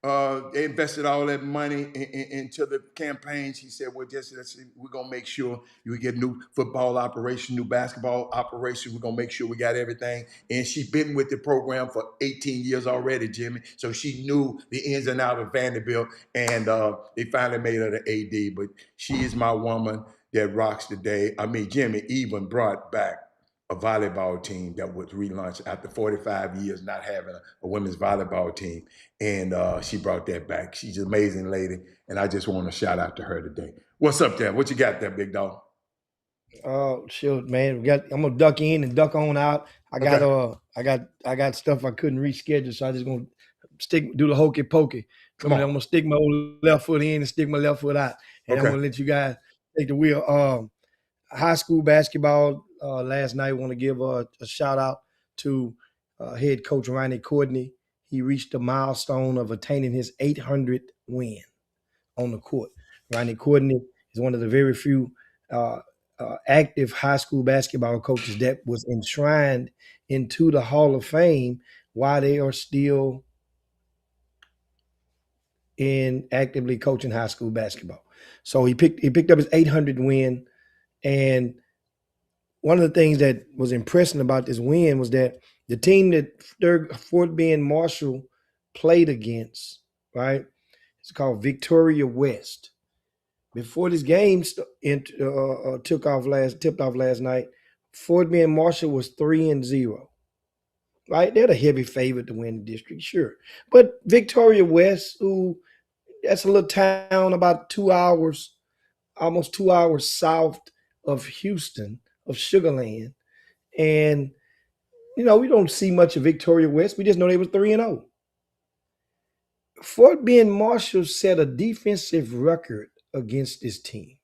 Speaker 1: They invested all that money into the campaign. She said, well, we're going to make sure you get new football operation, new basketball operation. We're going to make sure we got everything. And she's been with the program for 18 years already, Jimmy. So she knew the ins and outs of Vanderbilt. And they finally made her the AD. But she is my woman that rocks today. I mean, Jimmy even brought back a volleyball team that was relaunched after 45 years not having a women's volleyball team. And she brought that back. She's an amazing lady. And I just want to shout out to her today. What's up there? What you got there, big dog?
Speaker 9: Shoot, man. I'm gonna duck in and duck on out. I got stuff I couldn't reschedule, so I just gonna do the hokey pokey. I'm gonna stick my old left foot in and stick my left foot out. And I'm gonna let you guys take the wheel. High school basketball last night. Want to give a shout out to head coach Ronnie Courtney. He reached the milestone of attaining his 800th win on the court. Ronnie Courtney is one of the very few active high school basketball coaches that was enshrined into the Hall of Fame while they are still in actively coaching high school basketball. So he picked up his 800th win. And one of the things that was impressive about this win was that the team that Fort Bend Marshall played against, right, it's called Victoria West. Before this game tipped off last night, Fort Bend Marshall was 3-0. Right, they're the heavy favorite to win the district, sure. But Victoria West, that's a little town about 2 hours, almost 2 hours south of Houston, of Sugarland. And, we don't see much of Victoria West. We just know they was 3-0. Fort Bend Marshall set a defensive record against this team.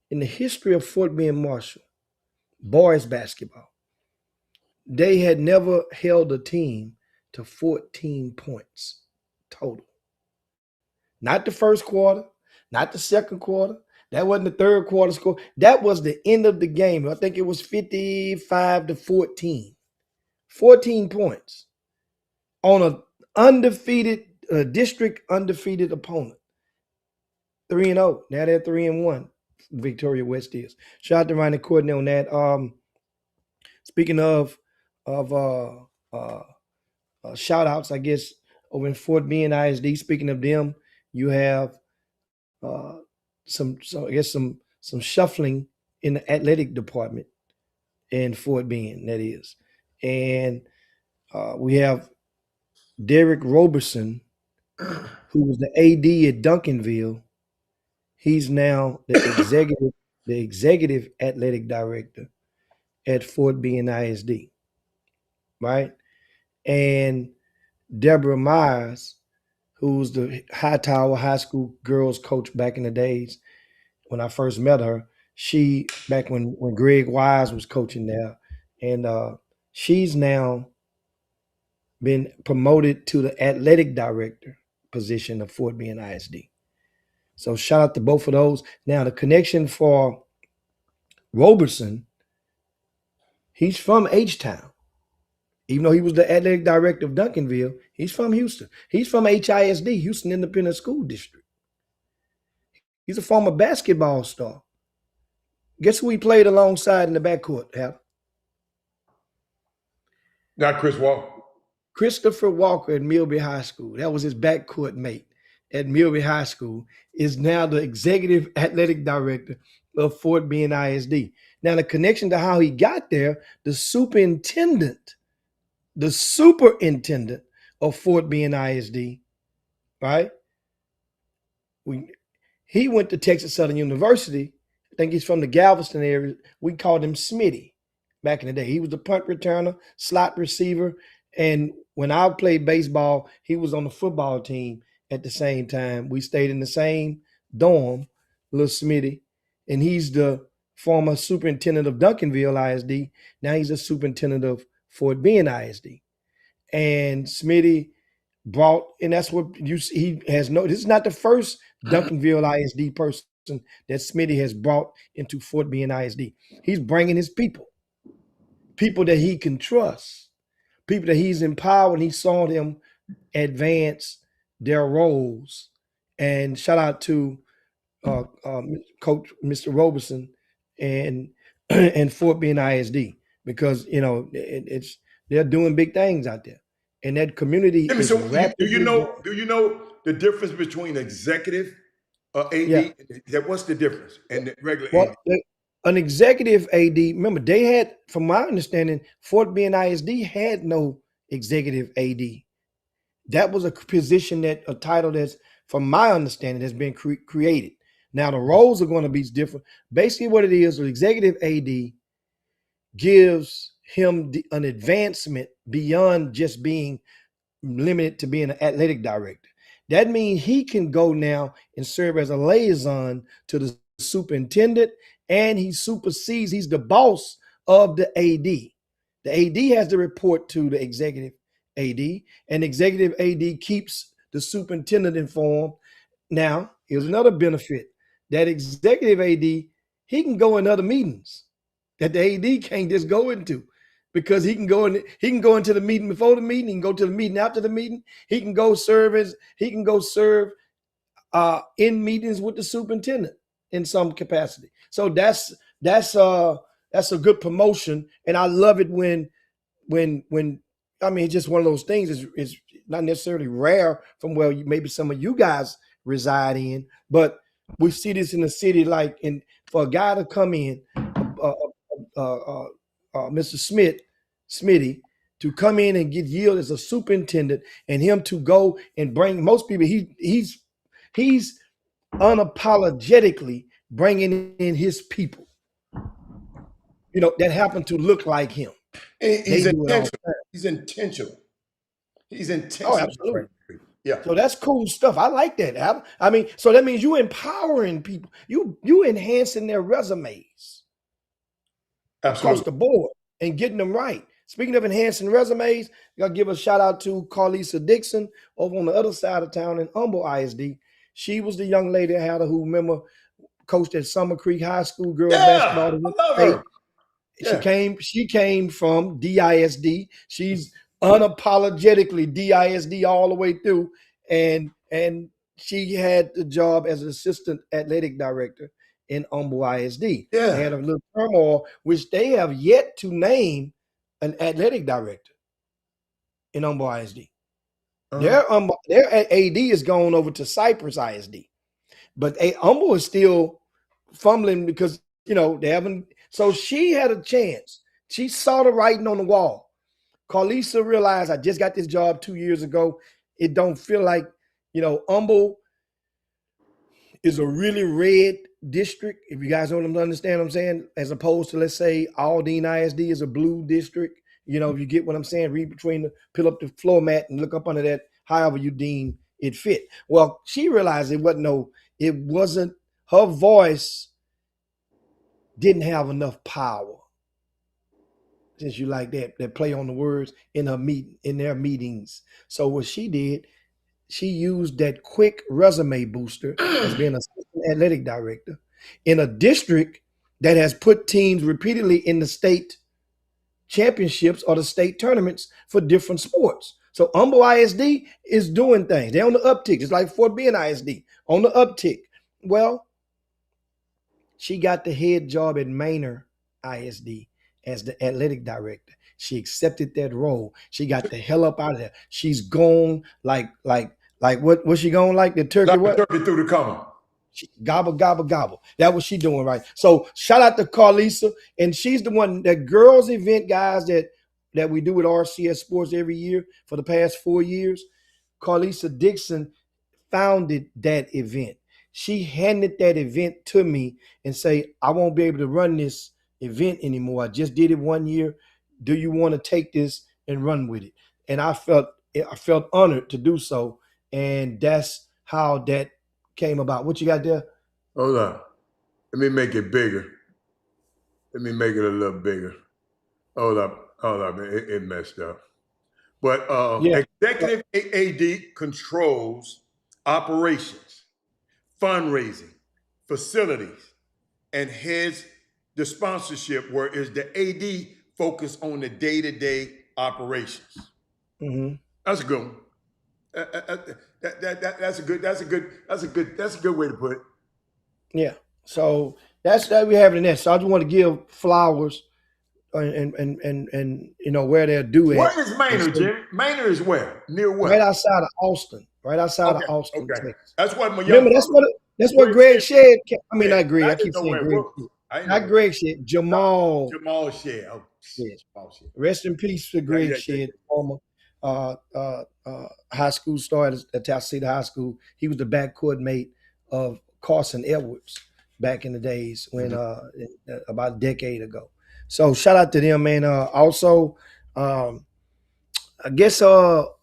Speaker 9: In the history of Fort Bend Marshall, boys basketball, they had never held a team to 14 points total. Not the first quarter, not the second quarter. That wasn't the third quarter score. That was the end of the game. I think it was 55-14. 14 points on an undefeated, district undefeated opponent. 3-0. Now they're 3-1. Victoria West is. Shout out to Ronnie Courtney on that. Speaking of shout outs, I guess, over in Fort Bend ISD, speaking of them, you have some shuffling in the athletic department in Fort Bend, that is. And we have Derek Roberson, who was the AD at Duncanville. He's now the executive the executive athletic director at Fort Bend ISD, right? And Deborah Myers, who's the Hightower High School girls coach back in the days when I first met her. She back when Greg Wise was coaching there, and she's now been promoted to the athletic director position of Fort Bend ISD. So shout out to both of those. Now the connection for Roberson, he's from H-Town. Even though he was the athletic director of Duncanville, he's from Houston. He's from HISD, Houston Independent School District. He's a former basketball star. Guess who he played alongside in the backcourt, Hal?
Speaker 1: Not Chris Wall.
Speaker 9: Christopher Walker at Milby High School. That was his backcourt mate at Milby High School, is now the executive athletic director of Fort Bend ISD. Now, the connection to how he got there, the superintendent of Fort Bend ISD, right? He went to Texas Southern University. I think he's from the Galveston area. We called him Smitty back in the day. He was the punt returner, slot receiver. And when I played baseball, he was on the football team at the same time. We stayed in the same dorm, little Smitty. And he's the former superintendent of Duncanville ISD. Now he's a superintendent of Fort Bend ISD. And Smitty brought, and that's what you see. He has no, this is not the first Duncanville ISD person that Smitty has brought into Fort Bend ISD. He's bringing his people that he can trust, people that he's empowered. And he saw them advance their roles. And shout out to Coach Mr. Roberson and Fort Bend ISD, because it's they're doing big things out there, and that community is
Speaker 1: So
Speaker 9: rapidly.
Speaker 1: do you know the difference between executive AD?
Speaker 9: Yeah.
Speaker 1: What's the difference and the regular
Speaker 9: Well,
Speaker 1: AD?
Speaker 9: an executive AD, remember, they had, from my understanding, Fort Bend ISD had no executive AD. That was a position, that a title that's, from my understanding, has been created. Now the roles are going to be different. Basically, what it is, the executive AD gives him an advancement beyond just being limited to being an athletic director. That means he can go now and serve as a liaison to the superintendent, and he supersedes, he's the boss of the AD. The AD has to report to the executive AD, and executive AD keeps the superintendent informed. Now, here's another benefit. That executive AD, he can go in other meetings that the AD can't just go into, because he can go into the meeting before the meeting, he can go to the meeting after the meeting, he can go serve in meetings with the superintendent in some capacity. So that's a good promotion, and I love it when I mean, it's just one of those things is not necessarily rare from where maybe some of you guys reside in, but we see this in the city, like for a guy to come in, Mr. Smitty, to come in and get yield as a superintendent, and him to go and bring most people, he's unapologetically bringing in his people, that happen to look like him.
Speaker 1: He's intentional. He's intentional. He's intentional.
Speaker 9: Oh, absolutely.
Speaker 1: Yeah.
Speaker 9: So that's cool stuff. I like that. I mean, so that means you empowering people. You enhancing their resumes across the board and getting them right. Speaking of enhancing resumes, I gotta give a shout out to Carlisa Dixon over on the other side of town in Humble ISD. She was the young lady I had who remember coached at Summer Creek High School girls basketball.
Speaker 1: I love her.
Speaker 9: She came from DISD. She's unapologetically DISD all the way through, and she had the job as an assistant athletic director in Humble ISD.
Speaker 1: Yeah.
Speaker 9: They had a little turmoil, which they have yet to name an athletic director in Humble ISD. Their AD is going over to Cypress ISD, but Humble is still fumbling because they haven't. So she had a chance. She saw the writing on the wall. Carlisa realized, I just got this job 2 years ago. It don't feel like, Humble is a really red district, if you guys don't understand what I'm saying, as opposed to, let's say, Aldine ISD is a blue district. If you get what I'm saying, read between peel up the floor mat and look up under that, however you deem it fit. Well, she realized it wasn't her voice didn't have enough power. Since you like that play on the words in their meetings. So what she did, she used that quick resume booster as being assistant athletic director in a district that has put teams repeatedly in the state championships or the state tournaments for different sports. So Humble ISD is doing things. They're on the uptick. It's like Fort Bend ISD on the uptick. Well, she got the head job at Manor ISD as the athletic director. She accepted that role. She got the hell up out of there. She's gone like what was she going like the turkey?
Speaker 1: Like
Speaker 9: What?
Speaker 1: the turkey through the cover.
Speaker 9: Gobble, gobble, gobble. That what she doing right. So shout out to Carlisa. And she's the one, that girls event, guys, that we do with RCS Sports every year for the past 4 years. Carlisa Dixon founded that event. She handed that event to me and say, I won't be able to run this event anymore. I just did it 1 year. Do you want to take this and run with it? And I felt honored to do so. And that's how that came about. What you got there?
Speaker 1: Hold on. Let me make it bigger. Let me make it a little bigger. Hold up. It messed up. But
Speaker 9: Yeah.
Speaker 1: executive AD controls operations, fundraising, facilities, and heads the sponsorship, whereas the AD focus on the day-to-day operations.
Speaker 9: Mm-hmm.
Speaker 1: That's a good one. That's a good way to put it.
Speaker 9: Yeah. So that's that we have it in there. So I just want to give flowers and where they're due at.
Speaker 1: Where is Manor, Jimmy? Manor is where? Near what?
Speaker 9: Right outside of Austin. Right outside of Austin,
Speaker 1: Okay.
Speaker 9: Texas.
Speaker 1: That's what my young.
Speaker 9: Remember, that's what Greg Shed. I mean, not Greg. I
Speaker 1: just
Speaker 9: keep
Speaker 1: know
Speaker 9: saying
Speaker 1: where it
Speaker 9: Greg.
Speaker 1: was. I didn't
Speaker 9: Not
Speaker 1: know
Speaker 9: Greg Shed. Jamal.
Speaker 1: Jamal Shed. Oh,
Speaker 9: Shed.
Speaker 1: Jamal Shed.
Speaker 9: Rest in peace to Greg Shed, former high school star at Tallahassee High School. He was the backcourt mate of Carson Edwards back in the days when about a decade ago. So shout out to them, man. Also, I guess all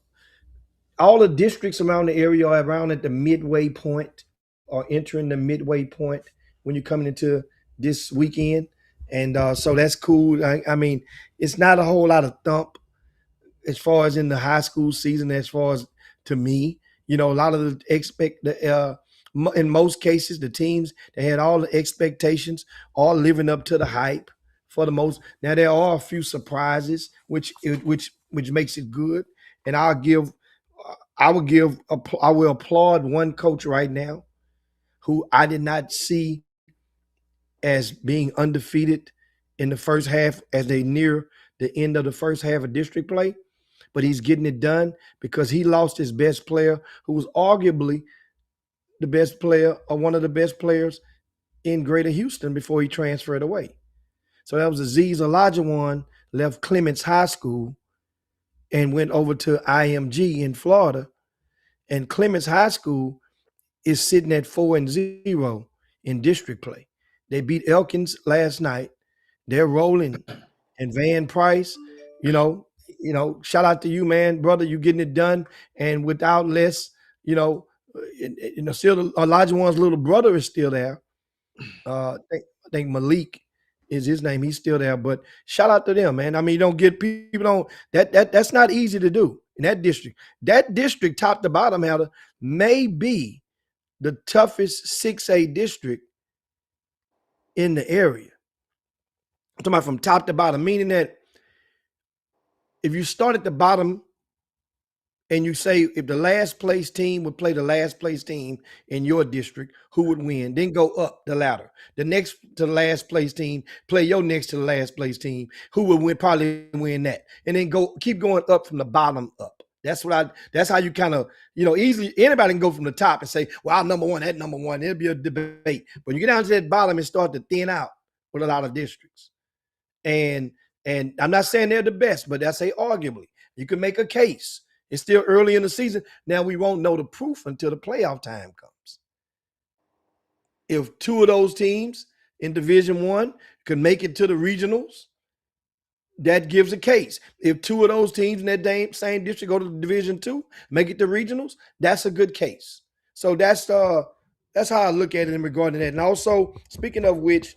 Speaker 9: the districts around the area are around at the midway point or entering the midway point when you're coming into this weekend. And so that's cool. I mean, it's not a whole lot of thump as far as in the high school season, as far as to me. A lot of in most cases, the teams that had all the expectations are living up to the hype for the most. Now there are a few surprises, which makes it good. And I will applaud one coach right now who I did not see as being undefeated in the first half as they near the end of the first half of district play, but he's getting it done because he lost his best player, who was arguably the best player or one of the best players in Greater Houston before he transferred away. So that was Aziz Olajuwon, left Clements High School and went over to IMG in Florida. And Clements High School is sitting at 4-0 in district play. They beat Elkins last night. They're rolling. And Van Price, shout out to you, man, brother. You getting it done. And without less, still Olajuwon's little brother is still there. I think Malik is his name. He's still there. But shout out to them, man. I mean, you don't get people that's not easy to do in that district. That district, top to bottom, may be the toughest 6A district in the area. I'm talking about from top to bottom, meaning that if you start at the bottom and you say if the last place team would play the last place team in your district, who would win? Then go up the ladder. The next to the last place team, play your next to the last place team, who would win, probably win that. And then keep going up from the bottom up. That's how you kind of, easily anybody can go from the top and say, well, I'm number one, that number one. It'll be a debate. But you get down to that bottom and start to thin out with a lot of districts. And I'm not saying they're the best, but I say arguably. You can make a case. It's still early in the season. Now we won't know the proof until the playoff time comes. If two of those teams in Division One could make it to the regionals, that gives a case. If two of those teams in that same district go to Division Two, make it to regionals, that's a good case. So that's how I look at it in regard to that. And also, speaking of which,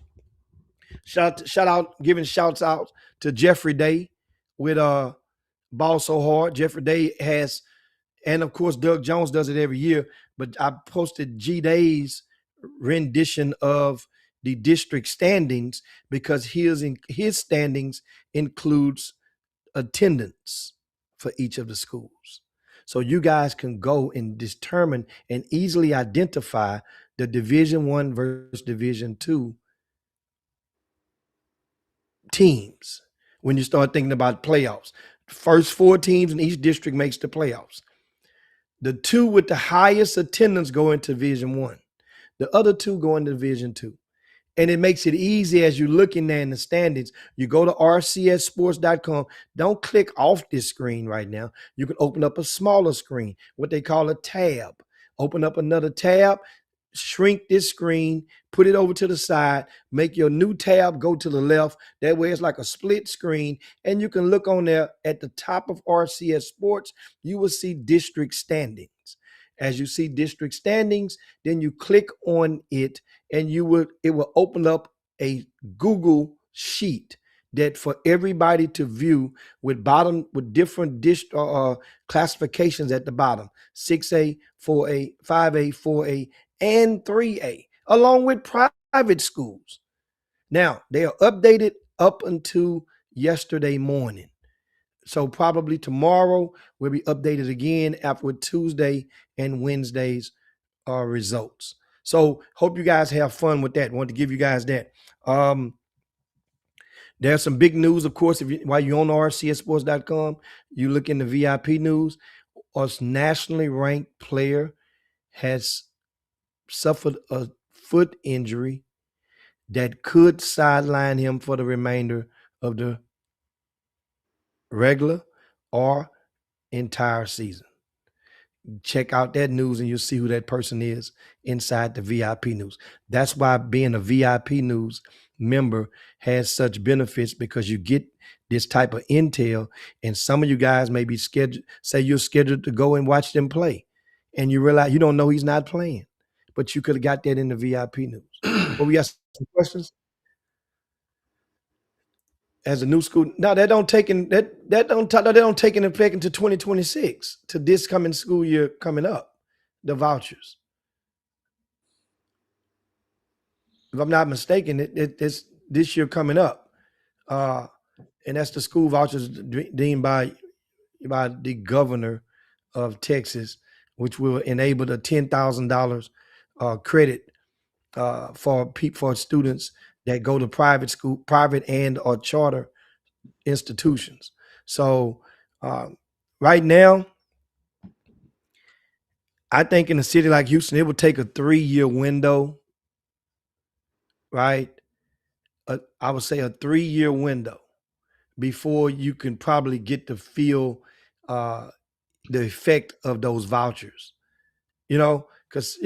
Speaker 9: giving shouts out to Jeffrey Day with Ball So Hard. Jeffrey Day has, and of course Doug Jones does it every year, but I posted G Day's rendition of the district standings because his standings includes attendance for each of the schools. So you guys can go and determine and easily identify the Division One versus Division Two teams when you start thinking about playoffs. First four teams in each district makes the playoffs. The two with the highest attendance go into Division One. The other two go into Division Two. And it makes it easy as you're looking there in the standings. You go to rcssports.com. Don't click off this screen right now. You can open up a smaller screen, what they call a tab. Open up another tab, shrink this screen, put it over to the side, make your new tab go to the left. That way it's like a split screen. And you can look on there at the top of RCS Sports, you will see district standings. As you see district standings, then you click on it and it will open up a Google sheet that for everybody to view with different classifications at the bottom: 6A, 4A, 5A, 4A, and 3A, along with private schools. Now, they are updated up until yesterday morning. So probably tomorrow will be updated again after Tuesday and Wednesday's results. So hope you guys have fun with that. Want to give you guys that. There's some big news, of course. While you're on rcsports.com, you look in the VIP news. A nationally ranked player has suffered a foot injury that could sideline him for the remainder of the regular or entire season. Check out that news and you'll see who that person is inside the VIP news. That's why being a VIP news member has such benefits, because you get this type of intel, and some of you guys may be scheduled, say you're scheduled to go and watch them play, and you realize you don't know he's not playing, but you could have got that in the VIP news. But we got some questions. As a new school, no, that don't take in that don't take in effect until 2026, to this coming school year coming up. The vouchers, if I'm not mistaken, it's this year coming up, and that's the school vouchers deemed by the governor of Texas, which will enable the $10,000 credit for students that go to private and or charter institutions. So right now, I think in a city like Houston, it would take a 3-year window, right? I would say a 3-year window before you can probably get to feel the effect of those vouchers, because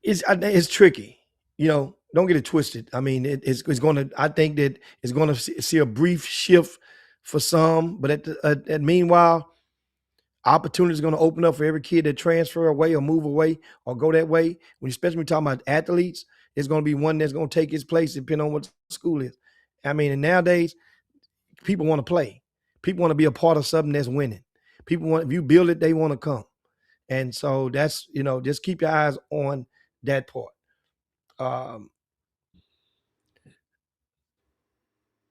Speaker 9: it's tricky. Don't get it twisted. I mean, it's going to. I think that it's going to see a brief shift for some, but meanwhile, opportunity is going to open up for every kid that transfer away or move away or go that way. Especially when we're talking about athletes, it's going to be one that's going to take his place depending on what the school is. I mean, and nowadays, people want to play. People want to be a part of something that's winning. People want, if you build it, they want to come. And so that's, just keep your eyes on that part. I'm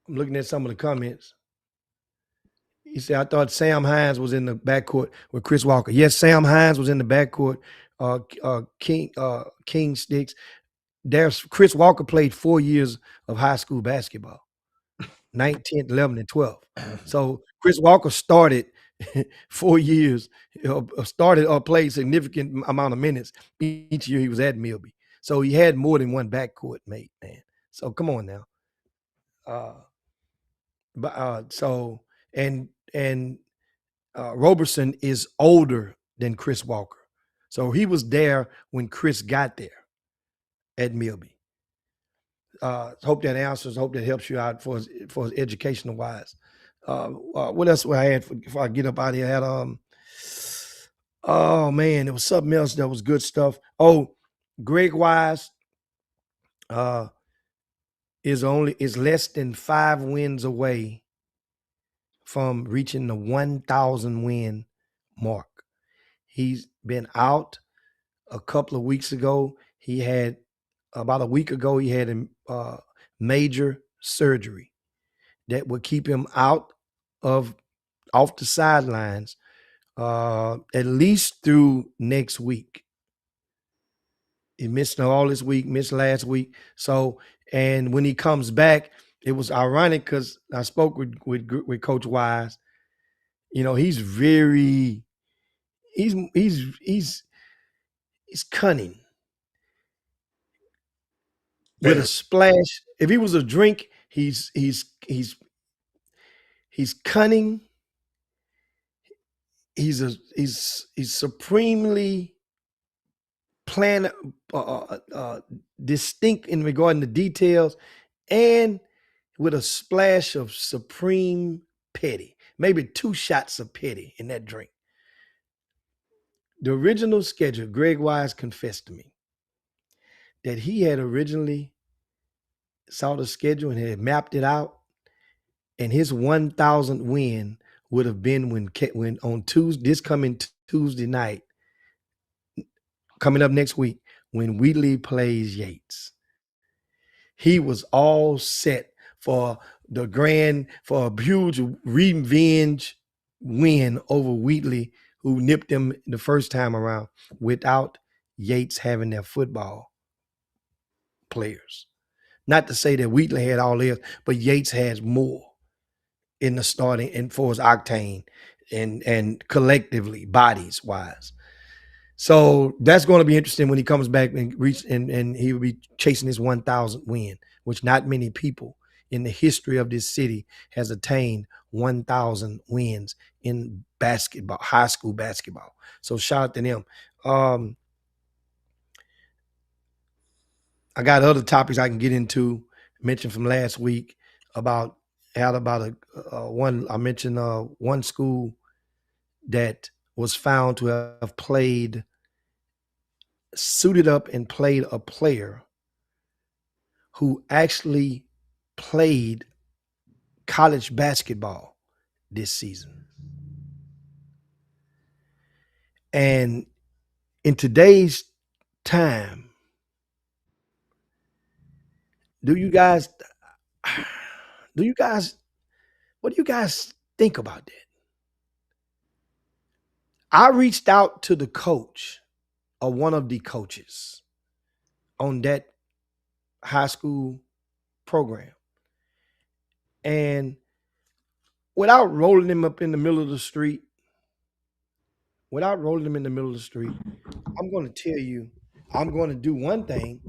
Speaker 9: looking at some of the comments. He said, I thought Sam Hines was in the backcourt with Chris Walker. Yes, Sam Hines was in the backcourt. King Sticks. There's Chris Walker played 4 years of high school basketball, 9th, 10th, 11th, and 12th. So Chris Walker started 4 years, started or played significant amount of minutes each year he was at Milby. So he had more than one backcourt mate, man. So come on now. Roberson is older than Chris Walker. So he was there when Chris got there at Milby. Hope that answers. Hope that helps you out for his educational wise. What else I had before I get up out of here? I had oh man, there was something else that was good stuff. Oh, Greg Wise is less than 5 wins away from reaching the 1,000 win mark. He's been out a couple of weeks ago. He had about a week ago. He had a major surgery that would keep him out of off the sidelines at least through next week. He missed all this week, missed last week. So, and when he comes back, it was ironic because I spoke with Coach Wise. You know, he's cunning with a splash. If he was a drink, he's cunning. He's supremely distinct in regarding the details, and with a splash of supreme petty, maybe 2 shots of petty in that drink. The original schedule, Greg Wise confessed to me that he had originally saw the schedule and had mapped it out, and his 1,000 win would have been when on Tuesday, this coming Tuesday night, coming up next week, when Wheatley plays Yates. He was all set for a huge revenge win over Wheatley, who nipped them the first time around without Yates having their football players. Not to say that Wheatley had all theirs, but Yates has more in the starting and for his octane and collectively, bodies wise. So that's going to be interesting when he comes back and he will be chasing his 1,000th win, which not many people in the history of this city has attained 1,000 wins in basketball, high school basketball. So shout out to them. I got other topics I can get into. Mentioned from last week about one. I mentioned one school that was found to have suited up and played a player who actually played college basketball this season. And in today's time, what do you guys think about that? I reached out to the coach or one of the coaches on that high school program. And without rolling him up in the middle of the street, I'm going to tell you, I'm going to do one thing,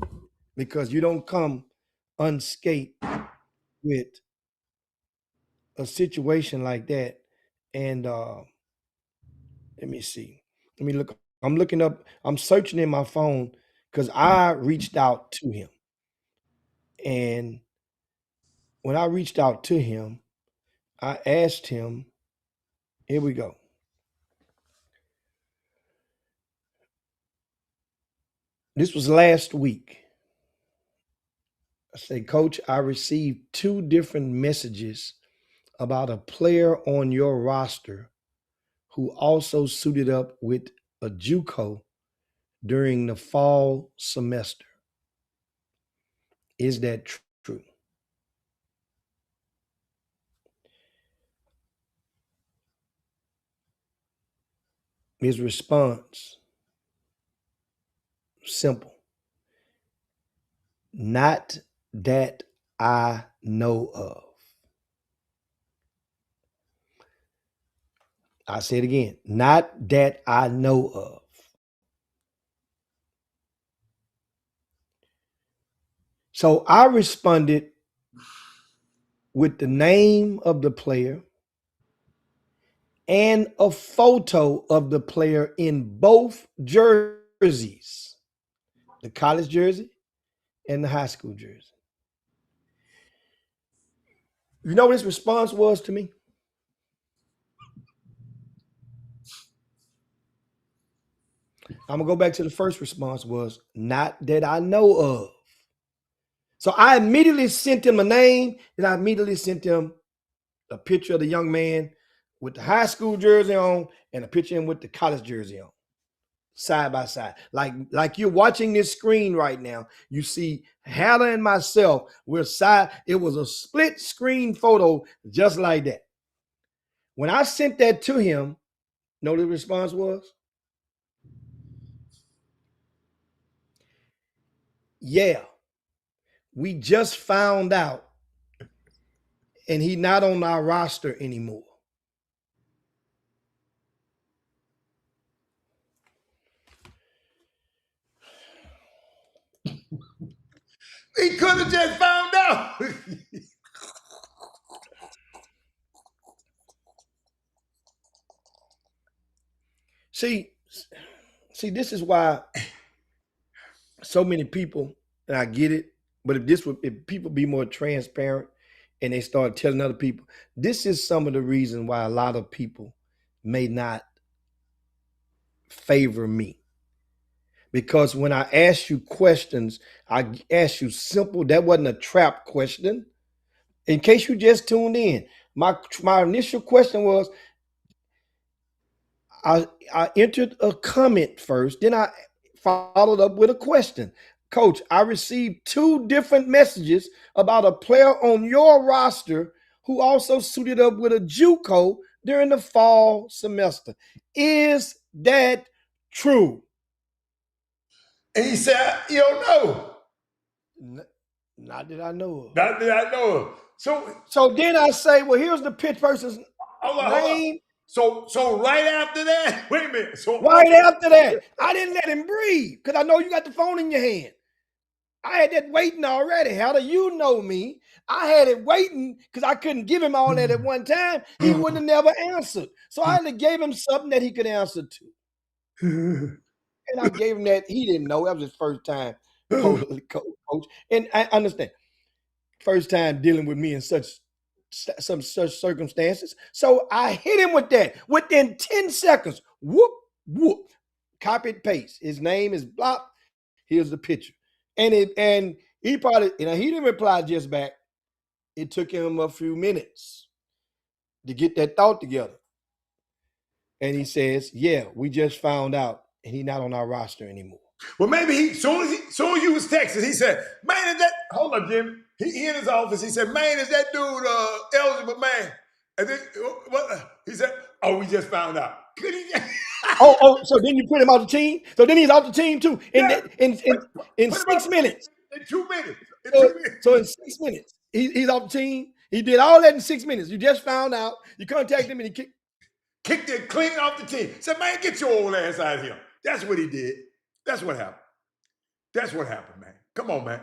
Speaker 9: because you don't come unscathed with a situation like that. And let me see. Let me look. I'm searching in my phone because I reached out to him. And when I reached out to him, I asked him, here we go. This was last week. I say, Coach, I received 2 different messages about a player on your roster who also suited up with a JUCO during the fall semester. Is that true? His response, simple. Not that I know of. I say it again. Not that I know of. So I responded with the name of the player and a photo of the player in both jerseys, the college jersey and the high school jersey. You know what his response was to me? I'm gonna go back to the first response was not that I know of. So I immediately sent him a name, and I immediately sent him a picture of the young man with the high school jersey on and a picture of him with the college jersey on, side by side. Like you're watching this screen right now. You see Hannah and myself. We're side. It was a split screen photo just like that. When I sent that to him, know what the response was? Yeah, we just found out, and he's not on our roster anymore.
Speaker 1: He could have just found out.
Speaker 9: See, this is why so many people, and I get it, but if people be more transparent and they start telling other people, this is some of the reason why a lot of people may not favor me. Because when I ask you questions, I ask you simple, that wasn't a trap question. In case you just tuned in, my initial question was, I entered a comment first, then I followed up with a question. Coach, I received 2 different messages about a player on your roster who also suited up with a JUCO during the fall semester. Is that true?
Speaker 1: And he said, you don't know.
Speaker 9: Not that I know of.
Speaker 1: Not that I know of.
Speaker 9: So then I say, well, here's the pitch person's name.
Speaker 1: So right after that, wait a minute. So
Speaker 9: right after that, I didn't let him breathe because I know you got the phone in your hand. I had that waiting already. How do you know me? I had it waiting because I couldn't give him all that at one time. He wouldn't have never answered. So I only gave him something that he could answer to. And I gave him that. He didn't know. That was his first time coach. And I understand. First time dealing with me in such circumstances. So I hit him with that. Within 10 seconds, whoop, whoop, copy and paste. His name is blah. Here's the picture. And he probably, he didn't reply just back. It took him a few minutes to get that thought together. And he says, yeah, we just found out, and he's not on our roster anymore.
Speaker 1: Well, maybe soon as you was texting, he said, man, is that, hold up, Jim. He in his office, he said, man, is that dude eligible, man? And then, what? He said, oh, we just found out.
Speaker 9: So then you put him off the team? So then he's off the team too in 6 minutes.
Speaker 1: In 2 minutes.
Speaker 9: So in 6 minutes, he's off the team. He did all that in 6 minutes. You just found out. You contacted him and he
Speaker 1: kicked it clean off the team. Said, man, get your old ass out of here. That's what he did. That's what happened. That's what happened, man. Come on, man.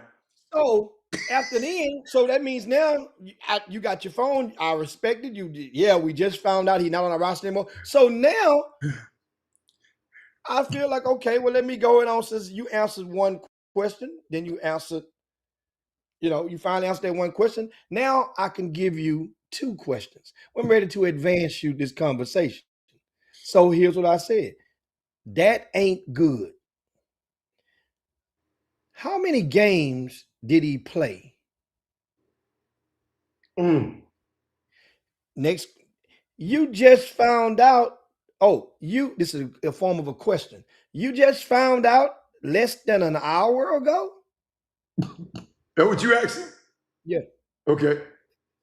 Speaker 9: So after then, so that means now you got your phone. I respected you. Yeah, we just found out he's not on our roster anymore. So now I feel like, okay, well, let me go and answer. You answered one question, then you answered, you finally answered that one question. Now I can give you 2 questions. I'm ready to advance you this conversation. So here's what I said. That ain't good. How many games did he play? Next, you just found out. This is a form of a question. You just found out less than an hour ago?
Speaker 1: That what you asked him?
Speaker 9: Yeah.
Speaker 1: Okay.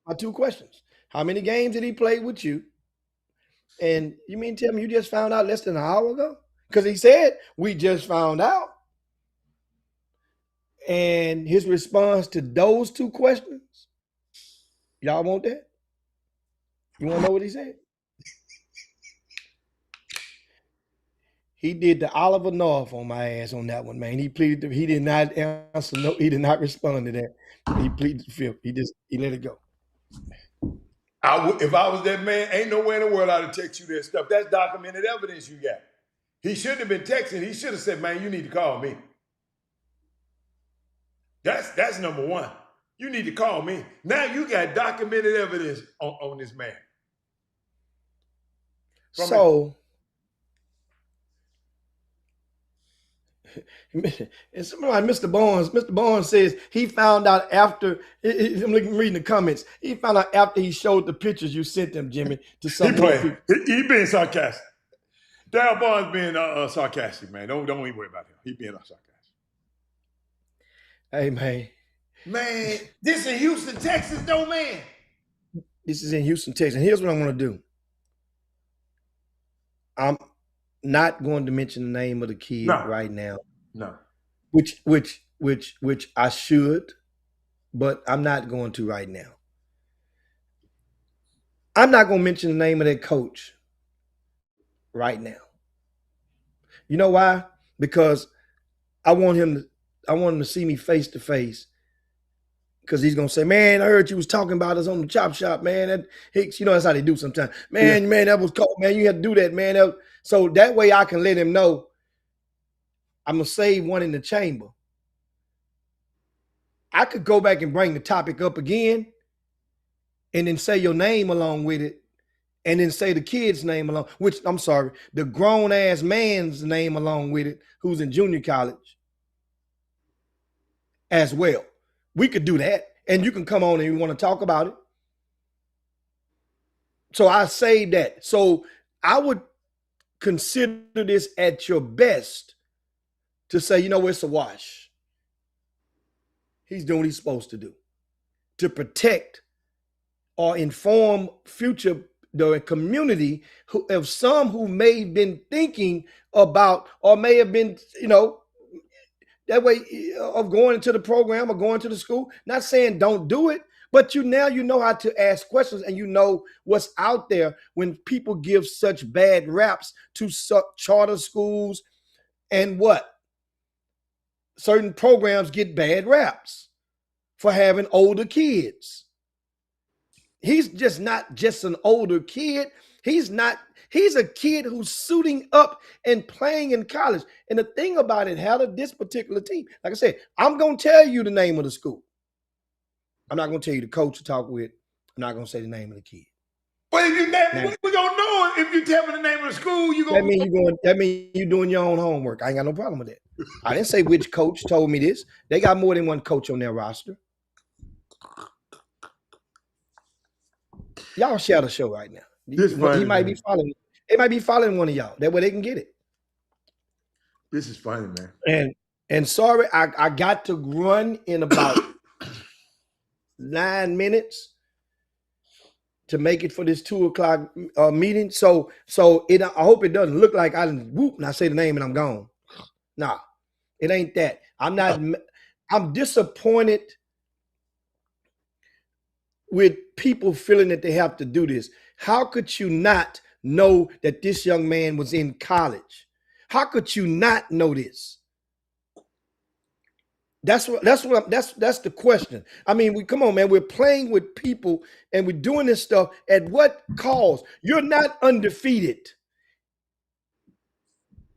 Speaker 9: My 2 questions. How many games did he play with you? And you mean tell me you just found out less than an hour ago? Because he said, we just found out. And his response to those 2 questions, y'all want that? You want to know what he said? He did the Oliver North on my ass on that one, man. He pleaded. He did not answer. No, he did not respond to that. He pleaded the fifth. He let it go.
Speaker 1: If I was that man, ain't nowhere in the world I'd text you that stuff. That's documented evidence you got. He shouldn't have been texting. He should have said, man, you need to call me. That's number one. You need to call me. Now you got documented evidence on this man.
Speaker 9: So, and somebody like Mr. Barnes says he found out after, I'm reading the comments, he found out after he showed the pictures you sent him, Jimmy, to some more people.
Speaker 1: He being sarcastic. Darryl Barnes being sarcastic, man. Don't even worry about him. He being sarcastic.
Speaker 9: Hey, man.
Speaker 1: Man, this in Houston, Texas, though, man.
Speaker 9: This is in Houston, Texas. And here's what I'm going to do. I'm not going to mention the name of the kid right now.
Speaker 1: No.
Speaker 9: Which I should, but I'm not going to right now. I'm not going to mention the name of that coach right now. You know why? Because I want him to see me face to face. Because he's gonna say, man, I heard you was talking about us on the Chop Shop, man. That Hicks, you know that's how they do sometimes. Man, that was cold, man. You had to do that, man. So that way I can let him know I'm gonna save one in the chamber. I could go back and bring the topic up again and then say your name along with it, and then say the kid's name along, which I'm sorry, the grown-ass man's name along with it, who's in junior college as well. We could do that, and you can come on and you want to talk about it. So I saved that. So I would consider this at your best to say, you know, it's a wash. He's doing what he's supposed to do to protect or inform the community of some who may have been thinking about or may have been, you know, that way of going into the program or going to the school. Not saying don't do it, but now you know how to ask questions and you know what's out there when people give such bad raps to charter schools and what? Certain programs get bad raps for having older kids. He's just not just an older kid. He's a kid who's suiting up and playing in college. And the thing about it, Heather, this particular team, like I said, I'm going to tell you the name of the school. I'm not going to tell you the coach to talk with. I'm not going to say the name of the kid.
Speaker 1: But if we're going to know if you tell me the name of the school,
Speaker 9: that means you're doing your own homework. I ain't got no problem with that. I didn't say which coach told me this. They got more than one coach on their roster. Y'all share the show right now. He might be following. They might be following one of y'all. That way they can get it.
Speaker 1: This is funny, man.
Speaker 9: And sorry, I got to run in about 9 minutes to make it for this 2:00 meeting. So I hope it doesn't look like I didn't whoop and I say the name and I'm gone. Nah, it ain't that. I'm disappointed with people feeling that they have to do this. How could you not know that this young man was in college? How could you not know this? That's the question. I mean, come on, man. We're playing with people and we're doing this stuff at what cause? You're not undefeated.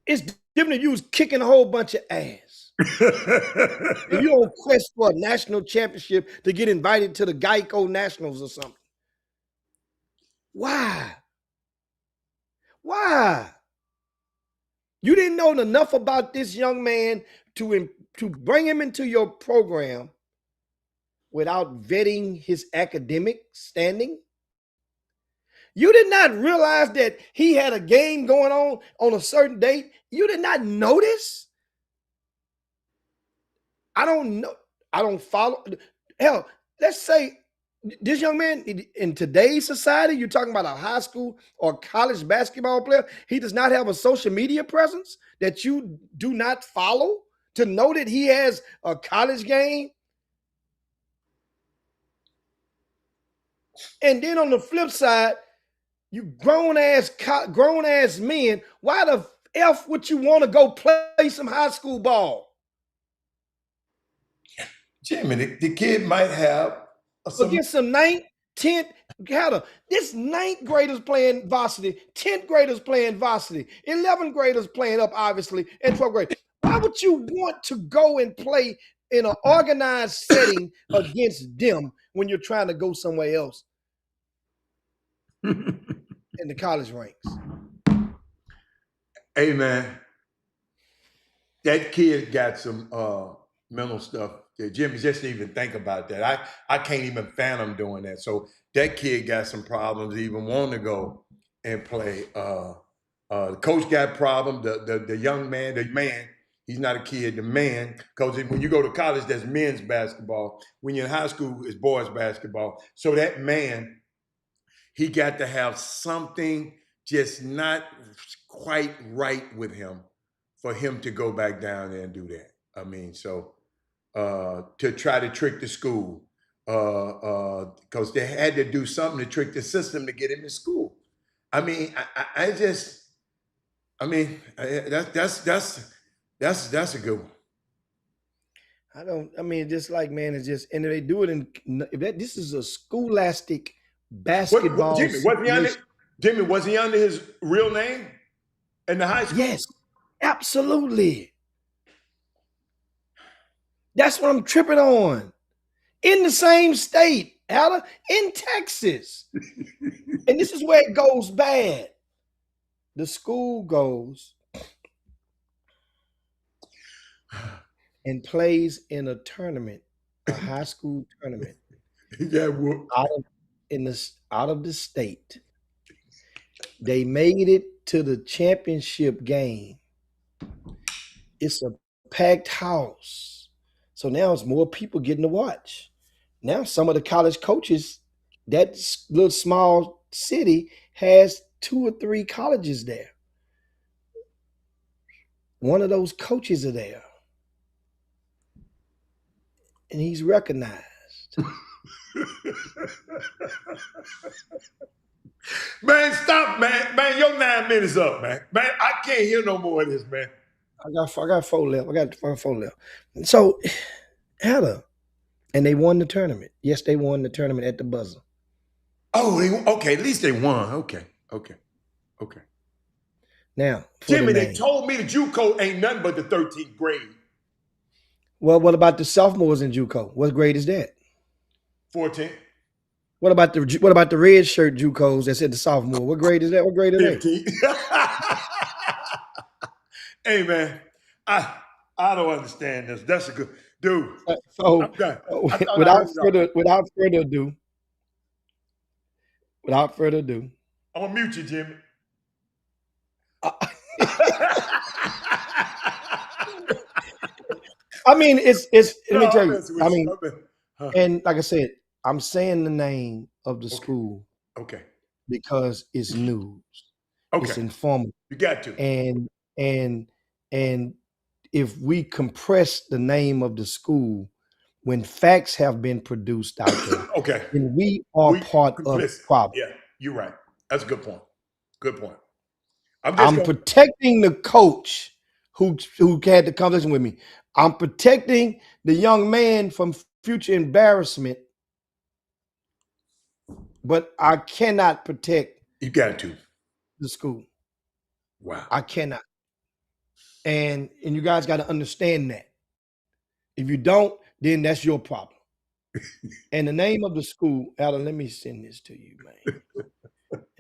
Speaker 9: It's different if you was kicking a whole bunch of ass. And you don't quest for a national championship to get invited to the Geico Nationals or something. Why? You didn't know enough about this young man to bring him into your program without vetting his academic standing? You did not realize that he had a game going on a certain date? You did not notice? I don't know. I don't follow. Hell, let's say this young man in today's society, you're talking about a high school or college basketball player, he does not have a social media presence that you do not follow to know that he has a college game. And then on the flip side, you grown ass men, why the F would you want to go play some high school ball?
Speaker 1: Jimmy, the kid might have
Speaker 9: against some 10th, this 9th graders playing varsity, 10th graders playing varsity, 11th graders playing up, obviously, and 12th grade. Why would you want to go and play in an organized setting against them when you're trying to go somewhere else in the college ranks?
Speaker 1: Hey, man, that kid got some mental stuff. Jimmy, just even think about that. I can't even fathom doing that. So that kid got some problems, even wanting to go and play. The coach got problem. The young man, the man, he's not a kid, the man, because when you go to college, there's men's basketball. When you're in high school, it's boys basketball. So that man, he got to have something just not quite right with him for him to go back down there and do that. I mean, so to try to trick the school, because they had to do something to trick the system to get him to school. I mean, that's a good one.
Speaker 9: Just like, man, it's just, and they do it this is a scholastic basketball.
Speaker 1: Jimmy, was he under his real name in the high school?
Speaker 9: Yes, absolutely. That's what I'm tripping on. In the same state, in Texas. And this is where it goes bad. The school goes and plays in a tournament, a high school tournament. Out of the state. They made it to the championship game. It's a packed house. So now it's more people getting to watch. Now some of the college coaches, that little small city has 2 or 3 colleges there. One of those coaches are there. And he's recognized.
Speaker 1: Man, stop, man. Man, your 9 minutes up, man. Man, I can't hear no more of this, man.
Speaker 9: I got 4 left. I got 4 left. So, and they won the tournament. Yes, they won the tournament at the buzzer.
Speaker 1: Oh, okay. At least they won. Okay.
Speaker 9: Now,
Speaker 1: Jimmy, they told me the JUCO ain't nothing but the 13th grade.
Speaker 9: Well, what about the sophomores in JUCO? What grade is that?
Speaker 1: 14.
Speaker 9: What about the red shirt JUCOs that said the sophomore? What grade is that? What grade are
Speaker 1: 15. They? Hey, man, I don't understand this. That's a good dude.
Speaker 9: So,
Speaker 1: I'm done.
Speaker 9: without further ado,
Speaker 1: I'm gonna mute you, Jimmy.
Speaker 9: Let me tell you. And like I said, I'm saying the name of the school.
Speaker 1: Okay.
Speaker 9: Because it's news.
Speaker 1: Okay.
Speaker 9: It's informative.
Speaker 1: You got to.
Speaker 9: And if we compress the name of the school when facts have been produced out there,
Speaker 1: okay,
Speaker 9: then we are part of the problem.
Speaker 1: Yeah, you're right. That's a good point. Good point.
Speaker 9: I'm protecting the coach who had the conversation with me. I'm protecting the young man from future embarrassment, but I cannot protect.
Speaker 1: You got to.
Speaker 9: The school.
Speaker 1: Wow.
Speaker 9: I cannot. And you guys got to understand that. If you don't, then that's your problem. And the name of the school, Alan, let me send this to you, man.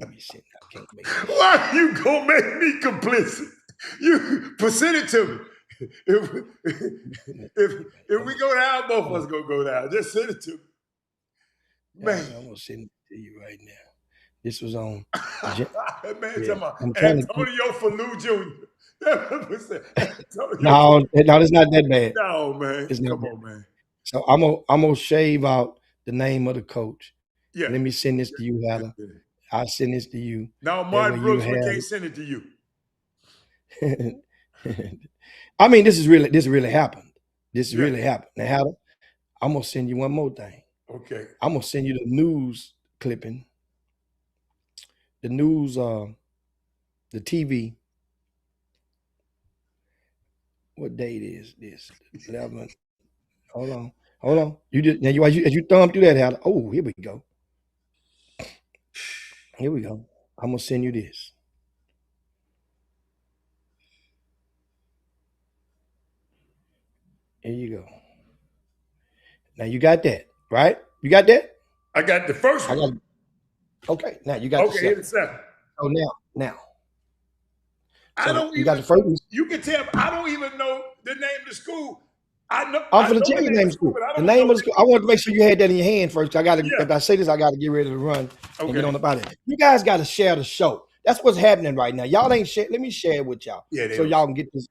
Speaker 9: Let me send. I can't make it.
Speaker 1: Why you gonna make me complicit? You send it to me. If we go down, both of us gonna go down. Just send it to me. Man,
Speaker 9: I'm gonna send it to you right now. This was on.
Speaker 1: Man, Antonio Falou Jr.
Speaker 9: No, it's not that bad.
Speaker 1: No, man. Come on, man.
Speaker 9: So I'm gonna shave out the name of the coach.
Speaker 1: Yeah.
Speaker 9: Let me send this to you, Heather. I'll send this to you.
Speaker 1: No, Martin Brooks, we can't send it to you.
Speaker 9: I mean, this really happened. This really happened. Now, Heather, I'm gonna send you one more thing.
Speaker 1: Okay.
Speaker 9: I'm gonna send you the news clipping. The news, the TV. What date is this? 11. Hold on. You just now as you thumb through that, Heather. Oh, here we go. Here we go. I'm gonna send you this. Here you go. Now you got that, right? You got that?
Speaker 1: I got the first
Speaker 9: I
Speaker 1: one.
Speaker 9: got okay. Now you got the
Speaker 1: Okay, here's
Speaker 9: second.
Speaker 1: the second.
Speaker 9: So now.
Speaker 1: I
Speaker 9: So
Speaker 1: don't
Speaker 9: you got
Speaker 1: even
Speaker 9: the first
Speaker 1: know.
Speaker 9: one.
Speaker 1: You can tell I don't even know the name of the school. I know
Speaker 9: I'm
Speaker 1: I
Speaker 9: gonna
Speaker 1: know
Speaker 9: tell
Speaker 1: the
Speaker 9: you the
Speaker 1: name
Speaker 9: name
Speaker 1: of
Speaker 9: of
Speaker 1: the school,
Speaker 9: school.
Speaker 1: but I
Speaker 9: The
Speaker 1: don't know
Speaker 9: name of the school. I want to make sure you had that in your hand first. I gotta
Speaker 1: the.
Speaker 9: if I say this, I gotta get ready to run and get
Speaker 1: Okay.
Speaker 9: on up out of it. You guys gotta share the show. That's what's happening right now. Y'all ain't share. Let me share it with y'all.
Speaker 1: Yeah,
Speaker 9: So y'all can get this.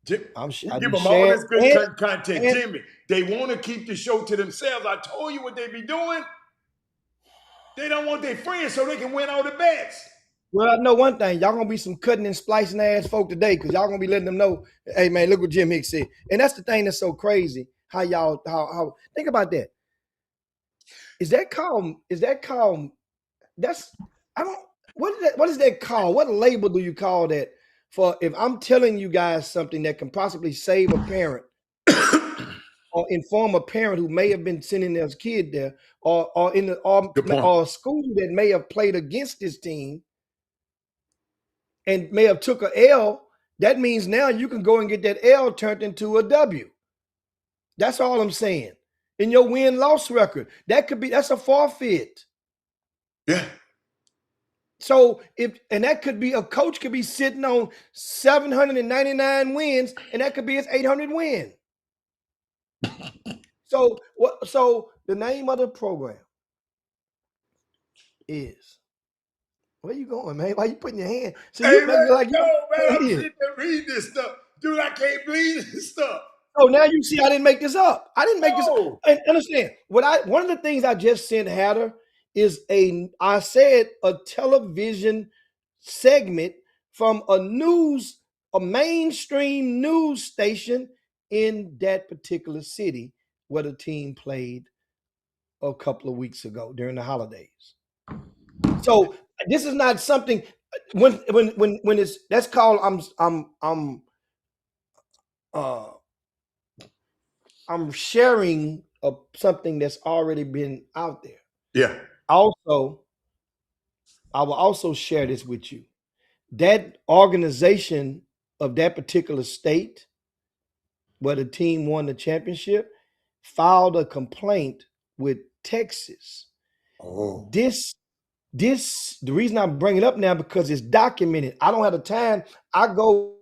Speaker 1: We
Speaker 9: I
Speaker 1: give
Speaker 9: do
Speaker 1: them all
Speaker 9: share
Speaker 1: this good
Speaker 9: and,
Speaker 1: content,
Speaker 9: and
Speaker 1: Jimmy. They want to keep the show to themselves. I told you what they be doing. They don't want their friends so they can win all the bets.
Speaker 9: well, I know one thing. Y'all gonna be some cutting and splicing ass folk today, because y'all gonna be letting them know, hey man, look what Jim Hicks said. And that's the thing that's so crazy. How y'all how think about that. Is that called that's I don't what is that called? What label do you call that for if I'm telling you guys something that can possibly save a parent or inform a parent who may have been sending their kid there or in the
Speaker 1: Good point.
Speaker 9: or a school that may have played against this team and may have took a L, that means now you can go and get that L turned into a W. That's all I'm saying. In your win-loss record, that's a forfeit.
Speaker 1: Yeah.
Speaker 9: So that could be a coach could be sitting on 799 wins, and that could be his 800 win. So the name of the program is, where you going, man? Why you putting your hand? See,
Speaker 1: Hey
Speaker 9: you
Speaker 1: man,
Speaker 9: make me like you
Speaker 1: no man, I'm
Speaker 9: here.
Speaker 1: sitting there reading this stuff. Dude, I can't believe this stuff.
Speaker 9: Oh, now you see I didn't make this up. I didn't make this up.
Speaker 1: No.
Speaker 9: And understand, one of the things I just sent Hatter is I said a television segment from a mainstream news station in that particular city where the team played a couple of weeks ago during the holidays. So this is not something when it's that's called uh I'm sharing something that's already been out there.
Speaker 1: Yeah.
Speaker 9: Also, I will also share this with you. That organization of that particular state where the team won the championship filed a complaint with Texas.
Speaker 1: Oh.
Speaker 9: The reason I'm bringing it up now because it's documented. I don't have the time. I go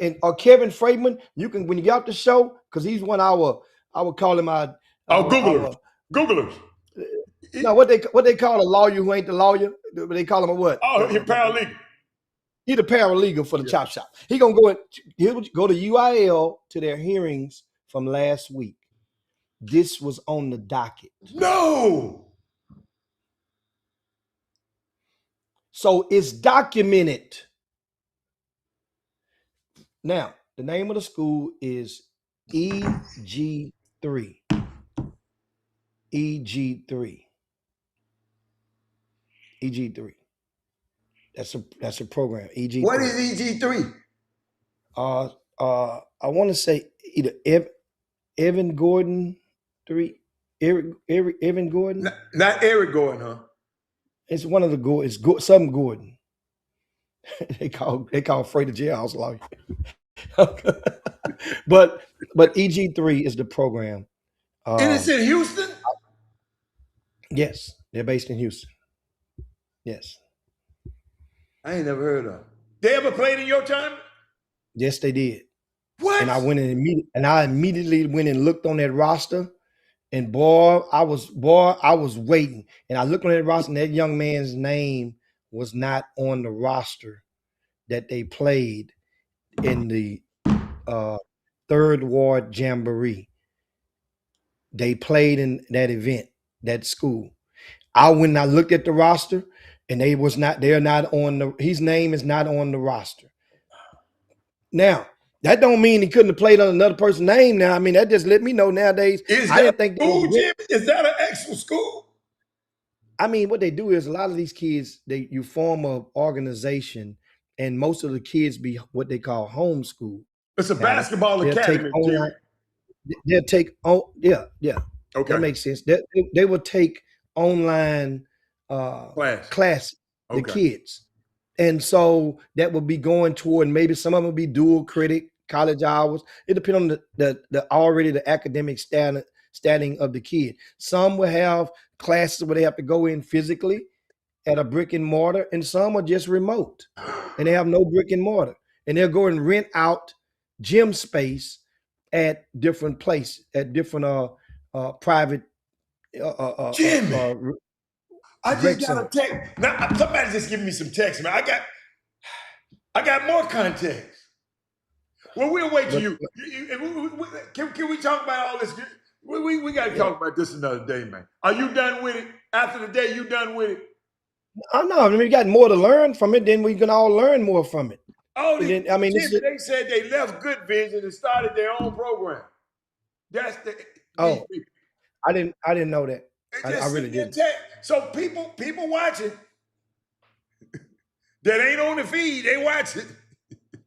Speaker 9: and Kevin Freidman, you can when you get off the show, because he's I would call him our
Speaker 1: Googlers. Googlers.
Speaker 9: no, what they call a lawyer who ain't the lawyer? They call him a what?
Speaker 1: Oh, you're paralegal.
Speaker 9: He the paralegal for the Chop Shop. He gonna he'll go to UIL to their hearings from last week. This was on the docket.
Speaker 1: No.
Speaker 9: So it's documented. Now, the name of the school is EG3. EG3. EG3. That's a program. EG3.
Speaker 1: What is EG3?
Speaker 9: I want to say either Evan Gordon 3. Evan Gordon.
Speaker 1: Not Eric Gordon, huh?
Speaker 9: It's one of the It's some Gordon. they call Freight the jailhouse lawyer. but EG3 is the program.
Speaker 1: And it's in Houston?
Speaker 9: Yes, they're based in Houston. Yes.
Speaker 1: I ain't never heard of. They ever played in your time?
Speaker 9: Yes, they did.
Speaker 1: What?
Speaker 9: And I immediately went and looked on that roster. And boy, I was waiting. And I looked on that roster, and that young man's name was not on the roster that they played in the Third Ward Jamboree. They played in that event, that school. I went and I looked at the roster, and his name is not on the roster. Now, that don't mean he couldn't have played on another person's name. Now, I mean, that just let me know nowadays. I didn't think
Speaker 1: school, Jimmy? Is that an actual school?
Speaker 9: I mean, what they do is a lot of these kids, you form an organization, and most of the kids be what they call homeschool.
Speaker 1: It's a basketball academy.
Speaker 9: They'll take yeah.
Speaker 1: Okay,
Speaker 9: that makes sense. They will take online
Speaker 1: Class.
Speaker 9: class, the
Speaker 1: Okay.
Speaker 9: kids. And so that would be going toward, maybe some of them would be dual credit, college hours. It depends on the already the academic standing of the kid. Some will have classes where they have to go in physically at a brick and mortar, and some are just remote and they have no brick and mortar. And they'll go and rent out gym space at different places, at different private
Speaker 1: Jimmy, I just
Speaker 9: rec
Speaker 1: got a
Speaker 9: centers.
Speaker 1: text. Now somebody just giving me some text, man. I got more context. Well, we'll wait till
Speaker 9: But
Speaker 1: you. Can we talk about all this? We got to
Speaker 9: yeah,
Speaker 1: talk about this another day, man. Are you done with it? After the day, you done with it?
Speaker 9: I know. I mean, we got more to learn from it, then we can all learn more from it.
Speaker 1: Oh,
Speaker 9: And then, I mean,
Speaker 1: Jimmy, they said they left Good Vision and started their own program. That's these
Speaker 9: oh,
Speaker 1: people.
Speaker 9: I didn't know that.
Speaker 1: They
Speaker 9: I
Speaker 1: just
Speaker 9: really
Speaker 1: sent me a
Speaker 9: didn't.
Speaker 1: text. So people watching that ain't on the feed, they watch it.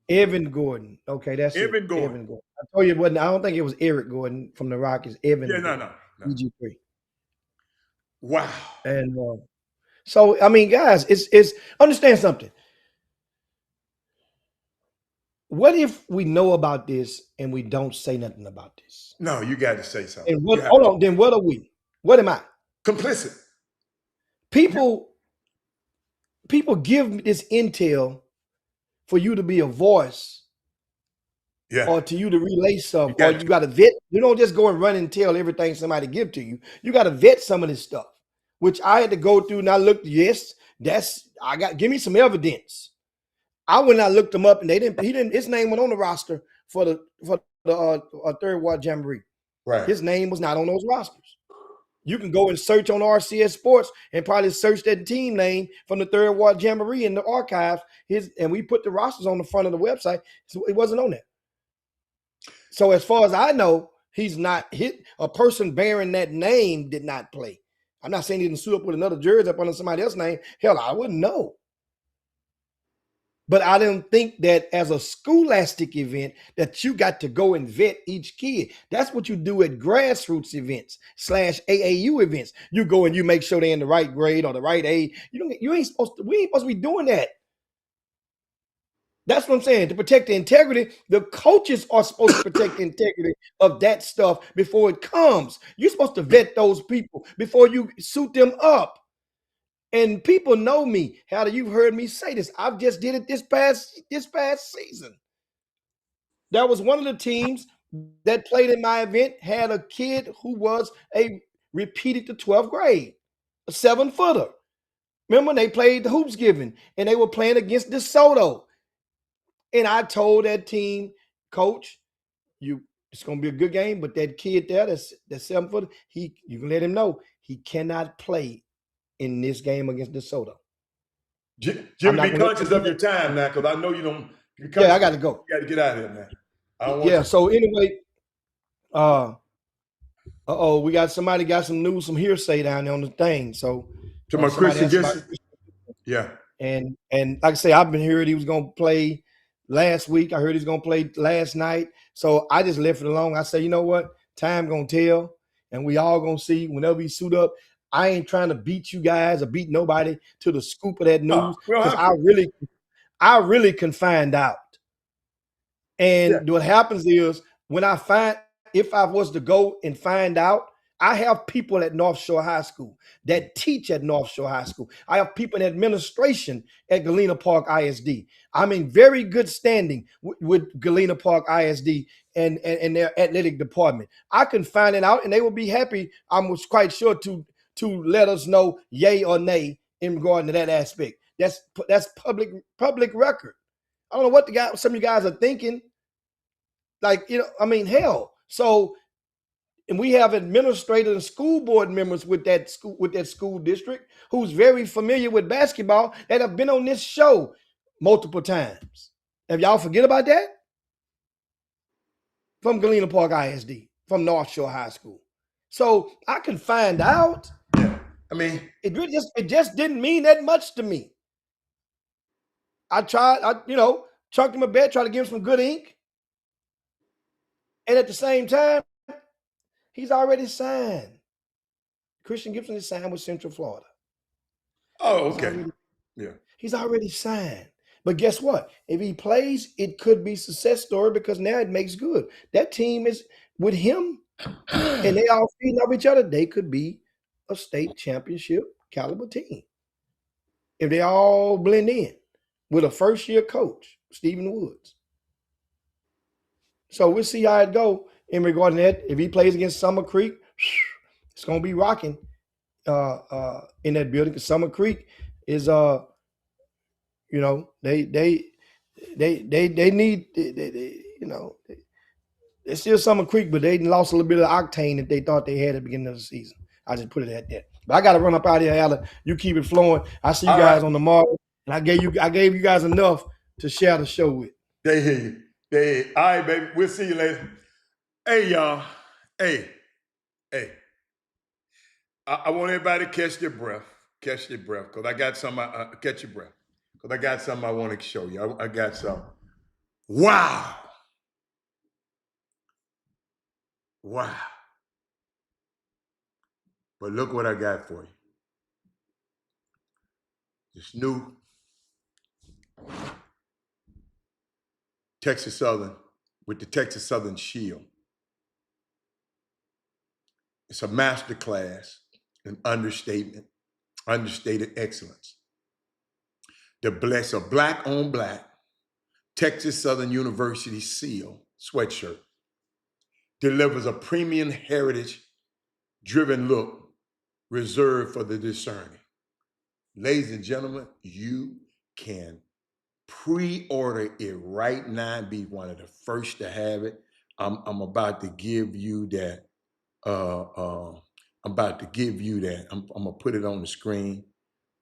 Speaker 9: Evan Gordon. Okay, that's it.
Speaker 1: Evan Gordon.
Speaker 9: Evan Gordon. I told you it wasn't. I don't think it was Eric Gordon from the Rockies. Evan
Speaker 1: Yeah,
Speaker 9: Gordon.
Speaker 1: no.
Speaker 9: EG3.
Speaker 1: Wow.
Speaker 9: And so I mean, guys, it's understand something. What if we know about this and we don't say nothing about this?
Speaker 1: No, you got to say something.
Speaker 9: And what? Hold on. Then what are we? What am I?
Speaker 1: Complicit.
Speaker 9: People give this intel for you to be a voice,
Speaker 1: Yeah.
Speaker 9: or to you to relay stuff, or you got to vet. You don't just go and run and tell everything somebody give to you. You got to vet some of this stuff, which I had to go through. And I looked. Yes, give me some evidence. I went and I looked him up, and his name went on the roster for the third ward jamboree.
Speaker 1: Right.
Speaker 9: His name was not on those rosters. You can go and search on RCS Sports and probably search that team name from the third ward jamboree in the archive. And we put the rosters on the front of the website, so it wasn't on there. So as far as I know, he's not hit. A person bearing that name did not play. I'm not saying he didn't suit up with another jersey up under somebody else's name. Hell, I wouldn't know. But I didn't think that as a scholastic event that you got to go and vet each kid. That's what you do at grassroots events / AAU events. You go and you make sure they're in the right grade or the right age. We ain't supposed to be doing that. That's what I'm saying. To protect the integrity, the coaches are supposed to protect the integrity of that stuff before it comes. You're supposed to vet those people before you suit them up. And people know me. How you've heard me say this. I've just did it this past season. That was one of the teams that played in my event, had a kid who was repeated the 12th grade, a 7-footer. Remember, they played the hoops giving, and they were playing against DeSoto. And I told that team, coach, it's gonna be a good game, but that kid there, that's 7-footer, you can let him know he cannot play in this game against DeSoto.
Speaker 1: Jimmy, be conscious of your time now, because I know you don't.
Speaker 9: Yeah, I got to go.
Speaker 1: You got to get out of here, man. I don't
Speaker 9: want so anyway, we got somebody got some news, some hearsay down there on the thing. So
Speaker 1: to my Christian Gibson. Yeah.
Speaker 9: And like I say, I've been hearing he was gonna play last week. I heard he's gonna play last night. So I just left it alone. I said, you know what? Time gonna tell, and we all gonna see whenever we suit up. I ain't trying to beat you guys or beat nobody to the scoop of that news, because I really can find out. And what happens is, when if I was to go and find out, I have people at North Shore High School that teach at North Shore High School. I have people in administration at Galena Park ISD. I'm in very good standing with Galena Park ISD and their athletic department. I can find it out, and they will be happy, I'm quite sure, to let us know yay or nay in regard to that aspect. That's public record. I don't know what some of you guys are thinking. Like, hell. So, and we have administrators and school board members with that school district who's very familiar with basketball that have been on this show multiple times. Have y'all forget about that? From Galena Park ISD, from North Shore High School. So I can find out.
Speaker 1: Yeah. I mean,
Speaker 9: it just didn't mean that much to me. I chucked him a bet, tried to give him some good ink. And at the same time, he's already signed. Christian Gibson is signed with Central Florida.
Speaker 1: Oh,
Speaker 9: He's
Speaker 1: okay.
Speaker 9: already
Speaker 1: Yeah.
Speaker 9: he's already signed. But guess what? If he plays, it could be success story because now it makes good. That team is with him and they all feeding off each other. They could be a state championship caliber team if they all blend in with a first year coach, Stephen Woods. So we'll see how it go in regarding that. If he plays against Summer Creek, it's gonna be rocking in that building because Summer Creek is you know they need you know it's still Summer Creek, but they lost a little bit of octane that they thought they had at the beginning of the season. I just put it at that. But I got to run up out of here, Alan. You keep it flowing. I see you
Speaker 1: All
Speaker 9: guys
Speaker 1: right.
Speaker 9: on the mark, and I gave you guys enough to share the show with.
Speaker 1: They hear you. They hear you. All right, baby. We'll see you later. Hey, y'all. Hey. I want everybody to catch their breath. Catch their breath. Because I got some, catch your breath. Because I got something I want to show you. I got some. Wow. Wow. But look what I got for you. This new Texas Southern with the Texas Southern Shield. It's a masterclass in understated excellence. The bless a black on black Texas Southern University seal sweatshirt delivers a premium heritage driven look reserved for the discerning. Ladies and gentlemen, you can pre-order it right now and be one of the first to have it. I'm about to give you that. I'm about to give you that. I'm gonna put it on the screen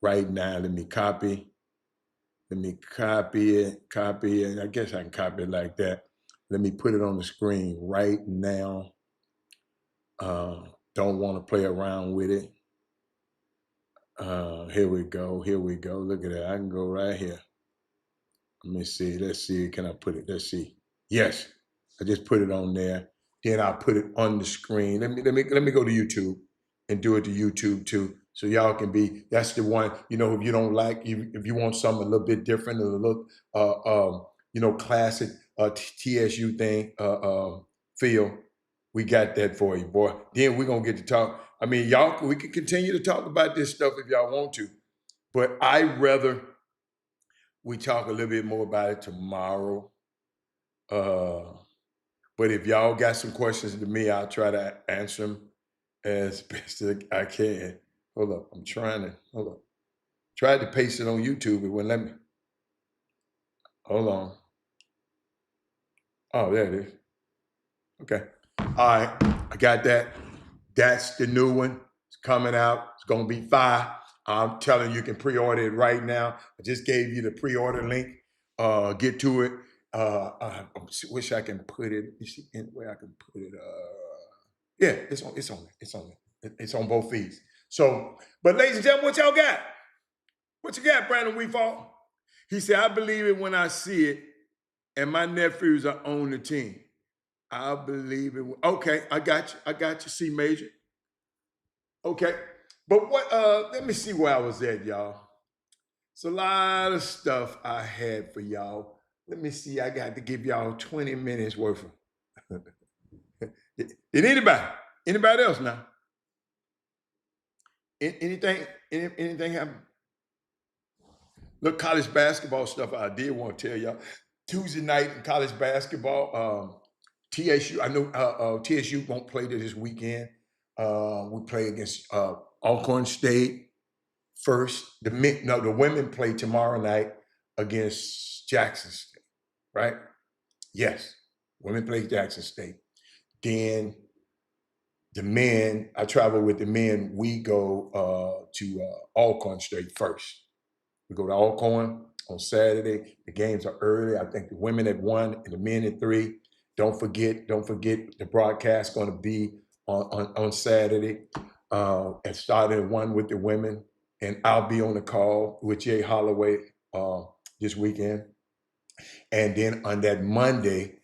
Speaker 1: right now. Let me copy it. I guess I can copy it like that. Let me put it on the screen right now. Don't want to play around with it. Here we go. Look at that. I can go right here. Let me see. Let's see. Can I put it? Let's see. Yes. I just put it on there. Then I'll put it on the screen. Let me go to YouTube and do it to YouTube too. So y'all can be, that's the one, if you don't like, if you want something a little bit different, a little classic TSU thing, feel, we got that for you, boy. Then we're gonna get to talk. I mean, we can continue to talk about this stuff if y'all want to, but I'd rather we talk a little bit more about it tomorrow. But if y'all got some questions to me, I'll try to answer them as best as I can. Hold up, hold up. Tried to paste it on YouTube, it wouldn't let me. Hold on. Oh, there it is. Okay. All right, I got that. That's the new one. It's coming out. It's gonna be fire. I'm telling you, you can pre-order it right now. I just gave you the pre-order link. Get to it. I wish I can put it. You see where I can put it? Yeah, it's on. It's on both feeds. So, but ladies and gentlemen, what y'all got? What you got, Brandon Weefall? He said, I believe it when I see it, and my nephews are on the team. I believe it. Okay, I got you, C Major. Okay. But let me see where I was at, y'all. It's a lot of stuff I had for y'all. Let me see, I got to give y'all 20 minutes worth of. Did anybody else now? Anything happen? Look, college basketball stuff I did want to tell y'all. Tuesday night in college basketball, TSU, I know TSU won't play this weekend. We play against Alcorn State first. The women play tomorrow night against Jackson State, right? Yes, women play Jackson State. Then the men, I travel with the men, we go to Alcorn State first. We go to Alcorn on Saturday. The games are early. I think the women at 1 and the men at 3. Don't forget the broadcast going to be on Saturday. And starting at 1 with the women. And I'll be on the call with Jay Holloway this weekend. And then on that Monday,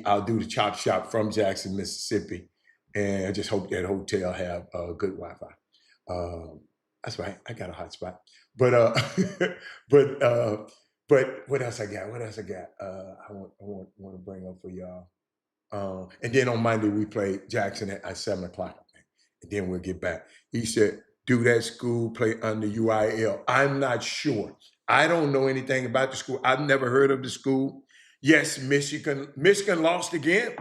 Speaker 1: I'll do the Chop Shop from Jackson, Mississippi. And I just hope that hotel have good Wi-Fi. That's right. I got a hot spot. But but what else I got? What else I got? I want to bring up for y'all. And then on Monday we play Jackson at 7 o'clock, I think. And then we'll get back. He said, do that school play under UIL? I'm not sure. I don't know anything about the school. I've never heard of the school. Yes, Michigan lost again.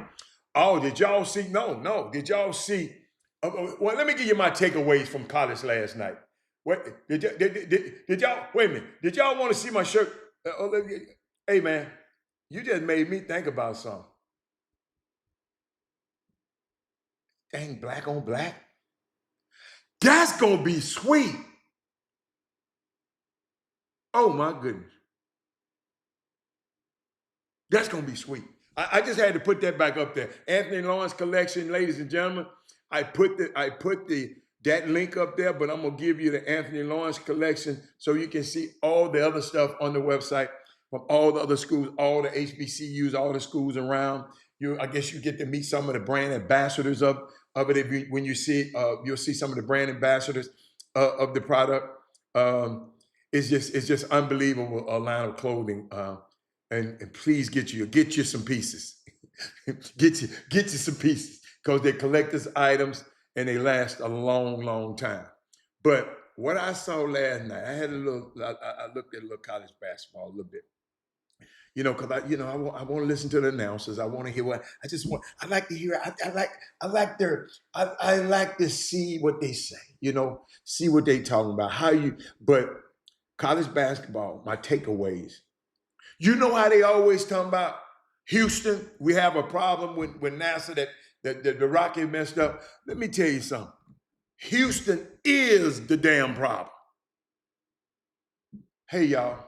Speaker 1: Oh, did y'all see? No. Did y'all see? Well, let me give you my takeaways from college last night. What did y'all? Wait a minute. Did y'all want to see my shirt? Hey man, you just made me think about something. Dang, black on black. That's gonna be sweet. Oh my goodness. That's gonna be sweet. I just had to put that back up there. Anthony Lawrence collection, ladies and gentlemen. I put that link up there, but I'm gonna give you the Anthony Lawrence collection so you can see all the other stuff on the website from all the other schools, all the HBCUs, all the schools around. I guess you get to meet some of the brand ambassadors of it. When you see it, you'll see some of the brand ambassadors of the product. It's just unbelievable, a line of clothing. And please get you some pieces. get you some pieces because they're collector's items and they last a long time. But what I saw last night, I looked at a little college basketball a little bit. Because I want to listen to the announcers. I want to hear I like to hear. I like to see what they say. See what they talking about. But college basketball, my takeaways. You know how they always talk about Houston? We have a problem with NASA that the Rocket messed up. Let me tell you something. Houston is the damn problem. Hey, y'all.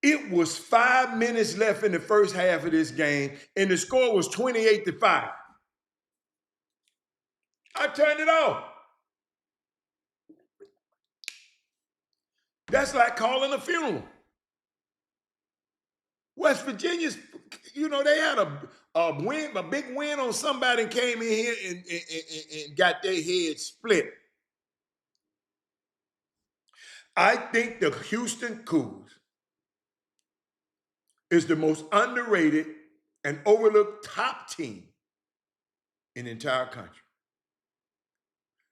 Speaker 1: It was 5 minutes left in the first half of this game, and the score was 28-5. I turned it off. That's like calling a funeral. West Virginia's, they had a big win on somebody and came in here and got their heads split. I think the Houston Cougars is the most underrated and overlooked top team in the entire country.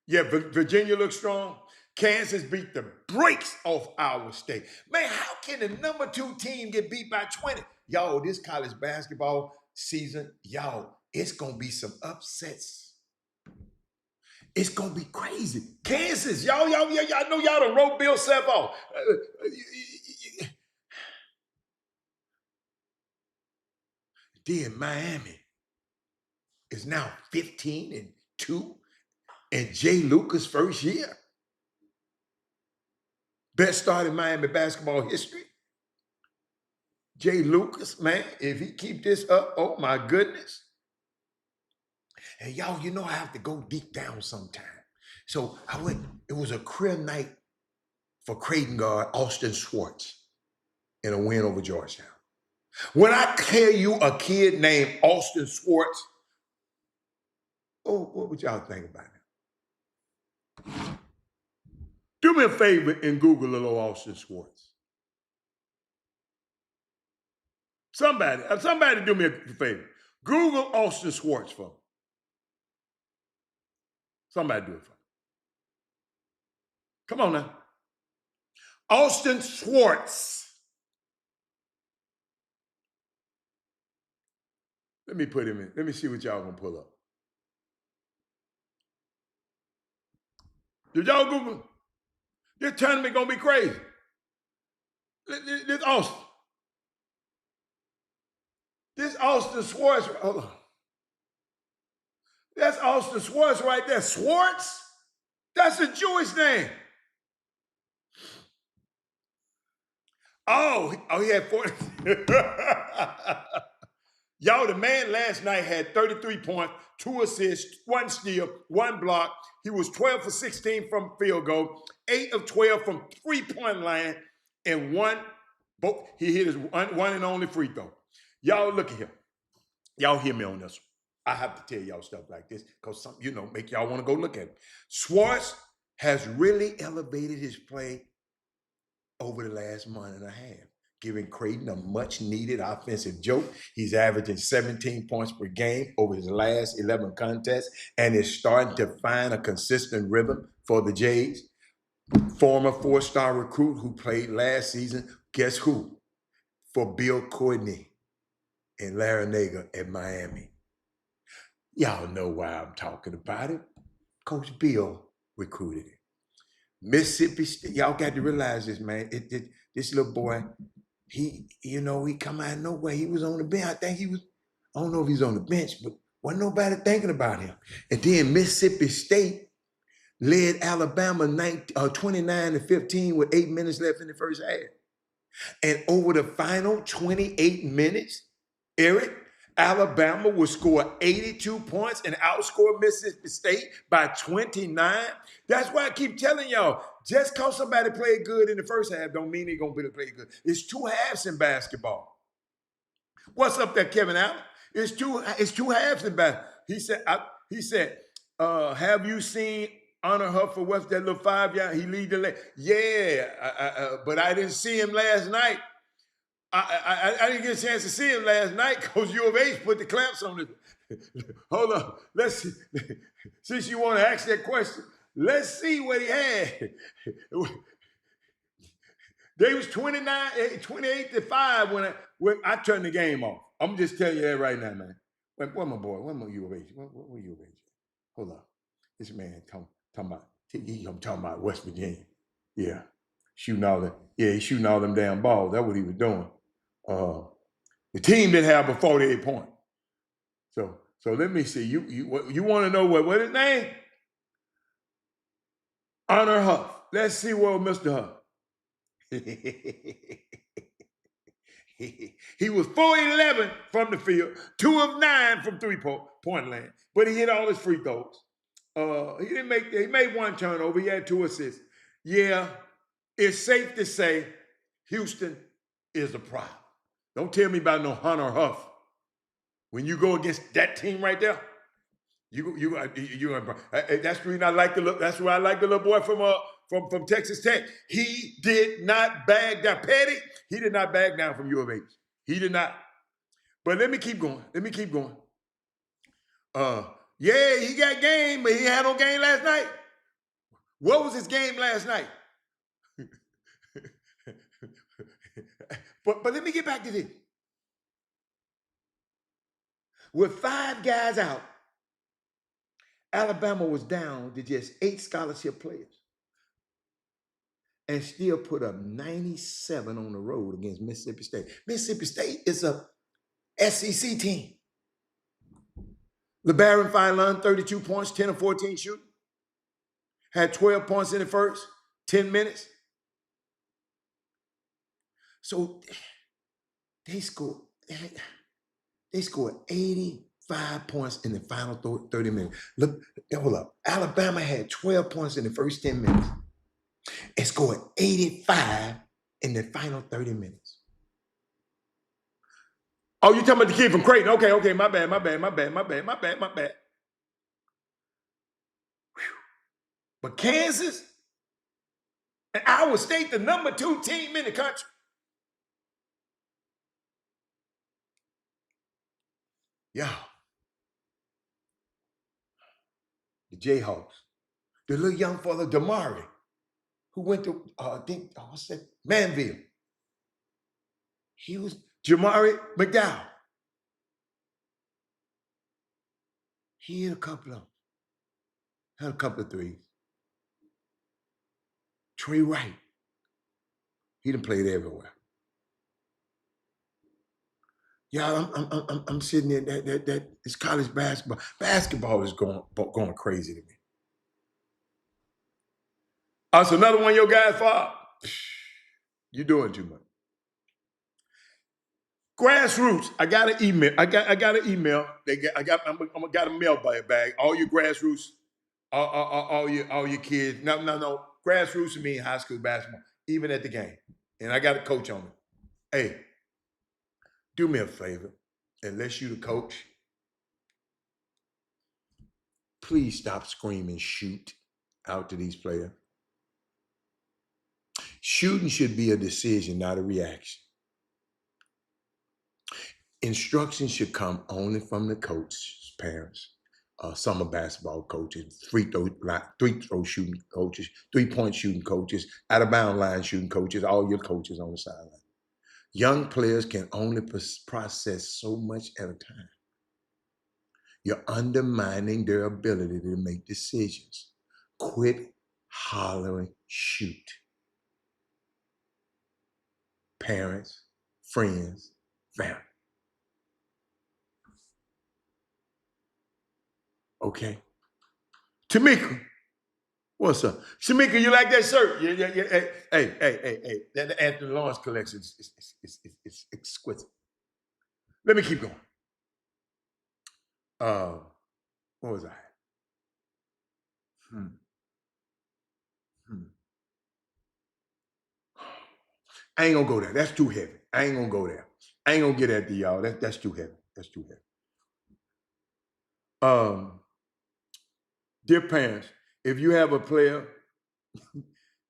Speaker 1: Yeah, Virginia looks strong. Kansas beat the brakes off our state. Man, how can the number 2 team get beat by 20? Y'all, this college basketball season, y'all, it's going to be some upsets. It's going to be crazy. Kansas, y'all know y'all done wrote Bill Self off. Then Miami is now 15-2 in Jay Lucas' first year. Best start in Miami basketball history. Jay Lucas, man, if he keep this up, oh my goodness. And y'all, I have to go deep down sometime. So it was a career night for Creighton guard Austin Schwartz in a win over Georgetown. When I tell you a kid named Austin Schwartz, what would y'all think about him? Do me a favor and Google little Austin Schwartz. Somebody do me a favor. Google Austin Schwartz for me. Somebody do it for me. Come on now. Austin Schwartz. Let me put him in. Let me see what y'all gonna pull up. Did y'all Google? This tournament gonna be crazy. This Austin. This Austin Schwartz. Hold on. That's Austin Schwartz right there. Schwartz? That's a Jewish name. Oh, he had 40. Y'all, the man last night had 33 points, 2 assists, 1 steal, 1 block. He was 12 for 16 from field goal, 8 of 12 from three-point line, and he hit his one and only free throw. Y'all look at him. Y'all hear me on this one. I have to tell y'all stuff like this because some, make y'all want to go look at it. Schwartz has really elevated his play over the last month and a half, giving Creighton a much-needed offensive jolt. He's averaging 17 points per game over his last 11 contests and is starting to find a consistent rhythm for the Jays. Former four-star recruit who played last season, guess who? For Bill Courtney in Larranaga at Miami. Y'all know why I'm talking about it. Coach Bill recruited him. Mississippi State, y'all got to realize this, man. This little boy, he come out of nowhere. He was on the bench. I think I don't know if he's on the bench, but wasn't nobody thinking about him. And then Mississippi State led Alabama 29-15 with 8 minutes left in the first half. And over the final 28 minutes, Eric, Alabama will score 82 points and outscore Mississippi State by 29. That's why I keep telling y'all, just because somebody played good in the first half don't mean they're going to play good. It's two halves in basketball. What's up there, Kevin Allen? It's two halves in basketball. He said, have you seen Honor Huff for what's that little 5-yard? He lead the leg. Yeah, but I didn't see him last night. I didn't get a chance to see him last night because U of H put the clamps on it. Hold on. Let's see. Since you want to ask that question, let's see what he had. They was 28-5 when I turned the game off. I'm just telling you that right now, man. Where my boy? Where my U of H? Where U of H? Hold on. This man talking about West Virginia. Yeah. Shooting all them damn balls. That's what he was doing. The team didn't have but 48 points. So let me see. You want to know what his name? Honor Huff. Let's see what Mr. Huff. He was 4-11 from the field, 2 of 9 from three-point land, but he hit all his free throws. He made 1 turnover. He had 2 assists. Yeah, it's safe to say Houston is a problem. Don't tell me about no Hunter Huff. When you go against that team right there, that's the reason I like the look. That's why I like the little boy from Texas Tech. He did not bag down. Petty, he did not bag down from U of H. He did not. But let me keep going. Yeah, he got game, but he had no game last night. What was his game last night? But let me get back to this. With 5 guys out, Alabama was down to just 8 scholarship players and still put up 97 on the road against Mississippi State. Mississippi State is a SEC team. LeBaron Philon, 32 points, 10 of 14 shooting. Had 12 points in the first 10 minutes. So they scored 85 points in the final 30 minutes. Look, hold up. Alabama had 12 points in the first 10 minutes and scored 85 in the final 30 minutes. Oh, you talking about the kid from Creighton? Okay, my bad. Whew. But Kansas and Iowa State, the number 2 team in the country. Yeah. The Jayhawks. The little young fella, Damari, who went to, Manville. He was Jamari McDowell. He hit a couple of threes. Trey Wright. He done played everywhere. Yeah, I'm sitting there. That it's college basketball. Basketball is going crazy to me. So another one of your guys fought. You're doing too much. Grassroots. I got an email. I got an email. I got a mail bag. All your grassroots, all your kids. No. Grassroots to me in high school basketball, even at the game. And I got a coach on it. Hey, do me a favor. Unless you the coach, please stop screaming shoot out to these players. Shooting should be a decision, not a reaction. Instruction should come only from the coach's parents, summer basketball coaches, free throw shooting coaches, 3-point shooting coaches, out of bound line shooting coaches, all your coaches on the sideline. Young players can only process so much at a time. You're undermining their ability to make decisions. Quit hollering, shoot. Parents, friends, family. Okay? Tamika, what's up? Shamika, you like that shirt? Yeah. Hey. That Anthony Lawrence collection is exquisite. Let me keep going. What was I? I ain't gonna go there. That's too heavy. I ain't gonna go there. I ain't gonna get at the y'all. That's too heavy. That's too heavy. Dear parents, if you have a player,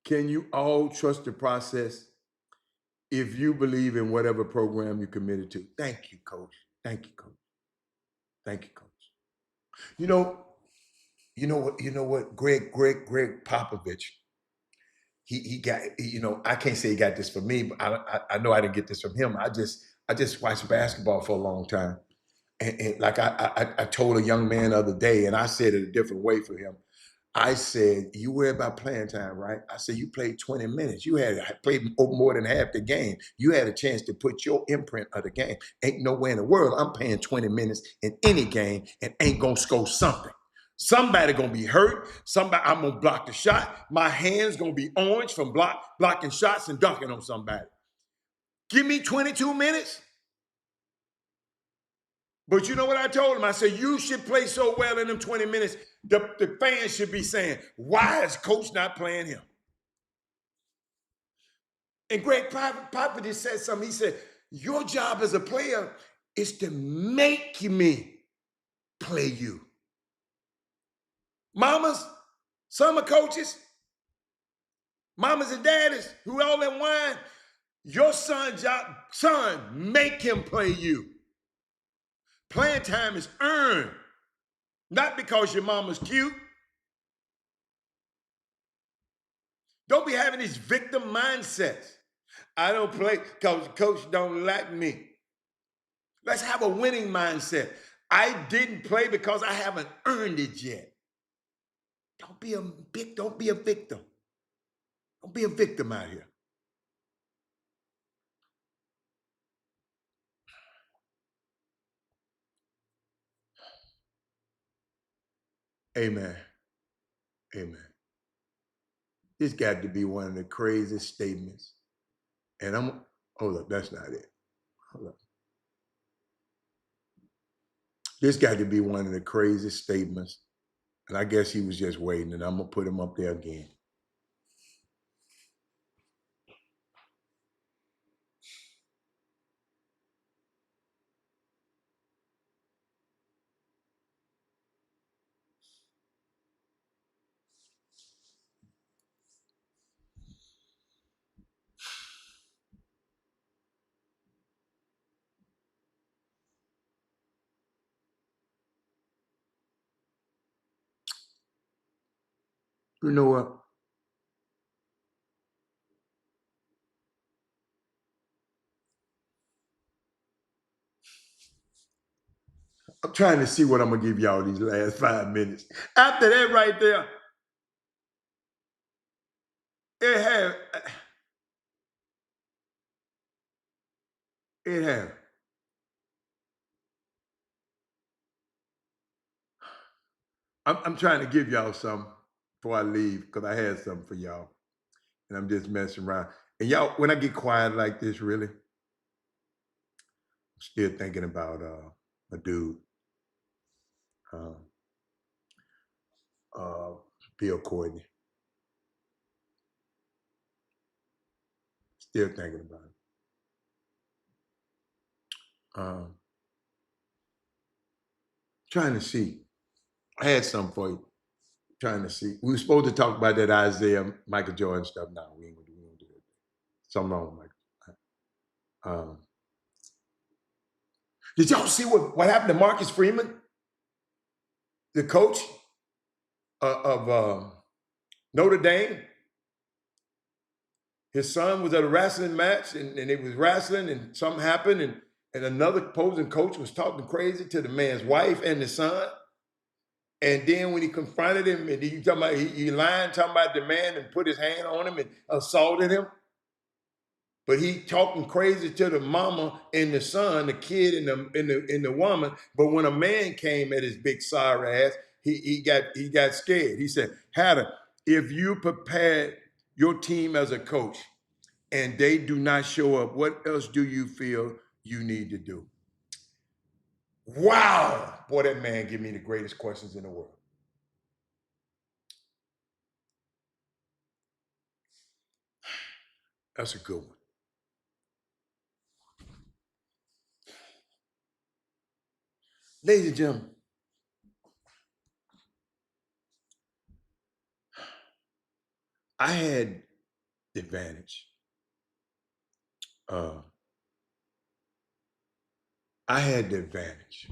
Speaker 1: can you all trust the process if you believe in whatever program you're committed to? Thank you, coach. Thank you, coach. Thank you, coach. You know what? Greg Popovich, he got, I can't say he got this from me, but I know I didn't get this from him. I just watched basketball for a long time. And like I told a young man the other day, and I said it a different way for him. I said, you worry about playing time, right? I said, you played 20 minutes. You had played more than half the game. You had a chance to put your imprint of the game. Ain't no way in the world I'm playing 20 minutes in any game and ain't gonna score something. Somebody gonna be hurt. I'm gonna block the shot. My hands gonna be orange from blocking shots and dunking on somebody. Give me 22 minutes. But you know what I told him? I said, you should play so well in them 20 minutes, the fans should be saying, why is coach not playing him? And Greg Popovich said something. He said, your job as a player is to make me play you. Mamas, summer coaches, mamas and daddies who all in wine, your son's job, make him play you. Playing time is earned, not because your mama's cute. Don't be having these victim mindsets. I don't play because coach don't like me. Let's have a winning mindset. I didn't play because I haven't earned it yet. Don't be a victim. Don't be a victim out here. Amen. Amen. This got to be one of the craziest statements. And hold up, that's not it. Hold up. This got to be one of the craziest statements. And I guess he was just waiting, and I'm going to put him up there again. You know what? I'm trying to see what I'm going to give y'all these last 5 minutes. After that right there, it had. I'm trying to give y'all something before I leave because I had something for y'all. And I'm just messing around. And y'all, when I get quiet like this, really, I'm still thinking about a dude, Bill Courtney. Still thinking about it. Trying to see. I had something for you. Trying to see. We were supposed to talk about that Isaiah, Michael Jordan stuff. No, we ain't gonna do that. Something wrong with Michael. Did y'all see what happened to Marcus Freeman, the coach of Notre Dame? His son was at a wrestling match, and they was wrestling, and something happened, and another opposing coach was talking crazy to the man's wife and the son. And then when he confronted him, and you talking about he lying, talking about the man and put his hand on him and assaulted him. But he talking crazy to the mama and the son, the kid and the woman. But when a man came at his big sorry ass, he got scared. He said, Hatter, if you prepared your team as a coach and they do not show up, what else do you feel you need to do? Wow. Boy, that man give me the greatest questions in the world. That's a good one. Ladies and gentlemen, I had the advantage. I had the advantage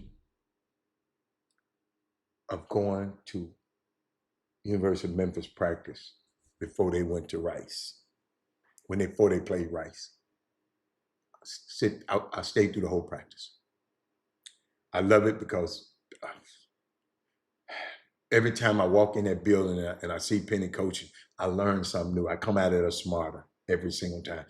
Speaker 1: of going to University of Memphis practice before they went to Rice. Before they played Rice. I stayed through the whole practice. I love it because every time I walk in that building and I see Penny coaching, I learn something new. I come out of it smarter every single time.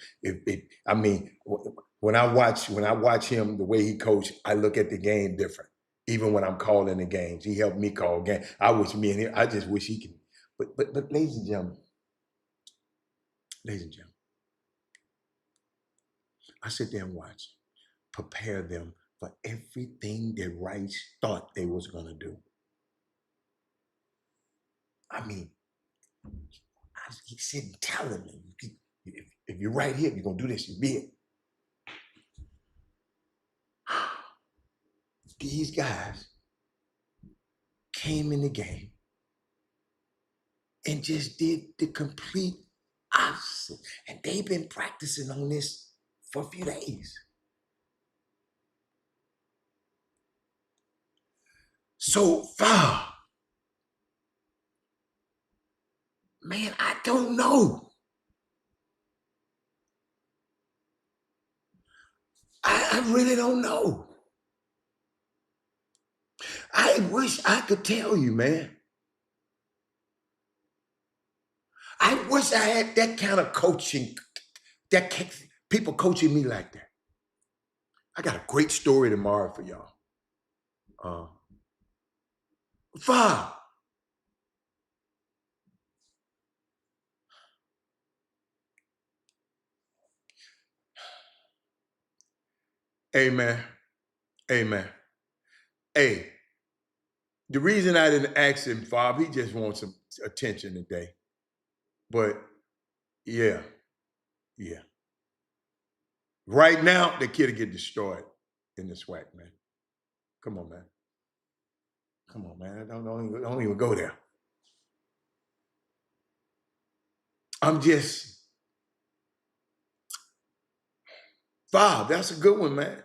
Speaker 1: When I watch him, the way he coached, I look at the game different. Even when I'm calling the games, he helped me call games. I just wish he could. But ladies and gentlemen, I sit there and watch, prepare them for everything that Rice thought they was gonna do. I mean, he's sitting telling me, if you're right here, you're gonna do this, you be it. These guys came in the game and just did the complete opposite. And they've been practicing on this for a few days. So far, man, I don't know. I really don't know. I wish I could tell you, man. I wish I had that kind of coaching, people coaching me like that. I got a great story tomorrow for y'all. Far. Amen. Amen. Hey, the reason I didn't ask him, Fob, he just wants some attention today. But yeah. Right now, the kid will get destroyed in the SWAC, man. Come on, man. Don't even go there. I'm just, Fob, that's a good one, man.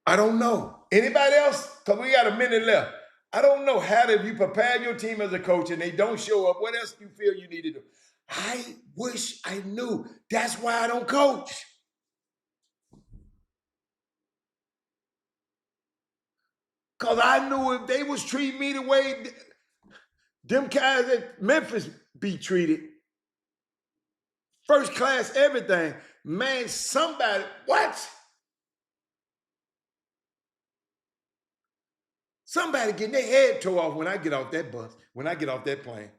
Speaker 1: I don't know. Anybody else? Because we got a minute left. I don't know how if you prepare your team as a coach and they don't show up, what else do you feel you need to do? I wish I knew. That's why I don't coach. Because I knew if they was treating me the way them guys at Memphis be treated, first class everything, man, somebody, what? Somebody getting their head tore off when I get off that bus, when I get off that plane.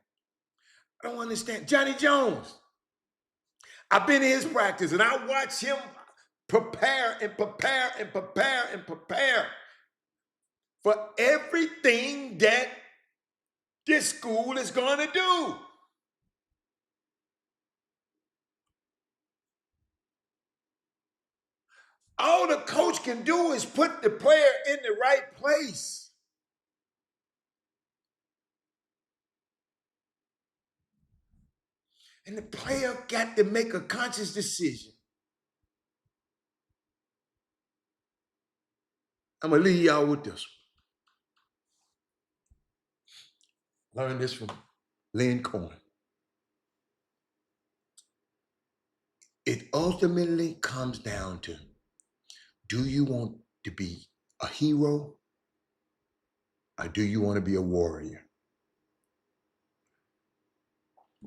Speaker 1: I don't understand. Johnny Jones. I've been in his practice and I watch him prepare for everything that this school is going to do. All the coach can do is put the player in the right place. And the player got to make a conscious decision. I'm going to leave y'all with this one. Learn this from Lynn Cohen. It ultimately comes down to, do you want to be a hero or do you want to be a warrior?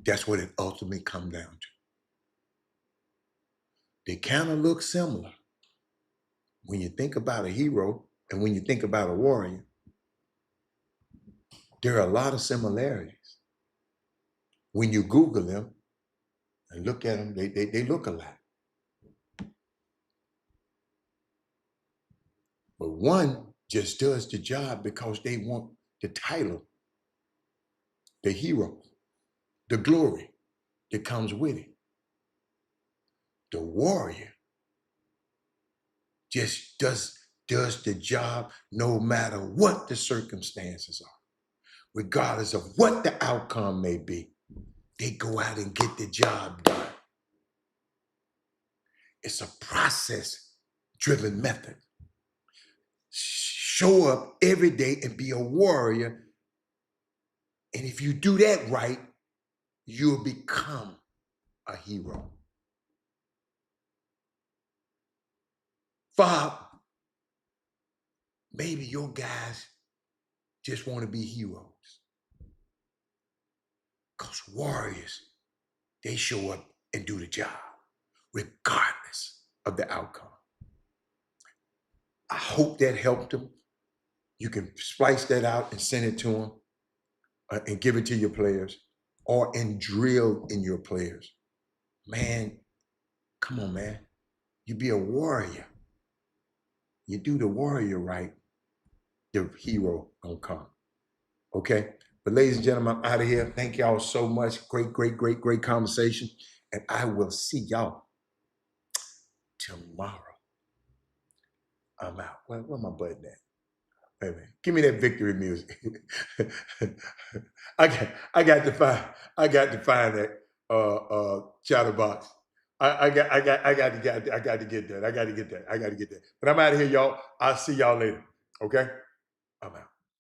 Speaker 1: That's what it ultimately comes down to. They kind of look similar. When you think about a hero and when you think about a warrior, there are a lot of similarities. When you Google them and look at them, they look alike. But one just does the job because they want the title, the hero, the glory that comes with it. The warrior just does the job no matter what the circumstances are, regardless of what the outcome may be. They go out and get the job done. It's a process-driven method. Show up every day and be a warrior. And if you do that right, you'll become a hero. Bob, maybe your guys just want to be heroes. Because warriors, they show up and do the job, regardless of the outcome. I hope that helped them. You can splice that out and send it to them and give it to your players or and drill in your players. Man, come on, man. You be a warrior. You do the warrior right, the hero gonna come. Okay? But ladies and gentlemen, I'm out of here. Thank y'all so much. Great conversation. And I will see y'all tomorrow. I'm out. Where my button at? Wait a minute. Give me that victory music. I got to find that chatterbox. I got to get that. But I'm out of here, y'all. I'll see y'all later. Okay? I'm out.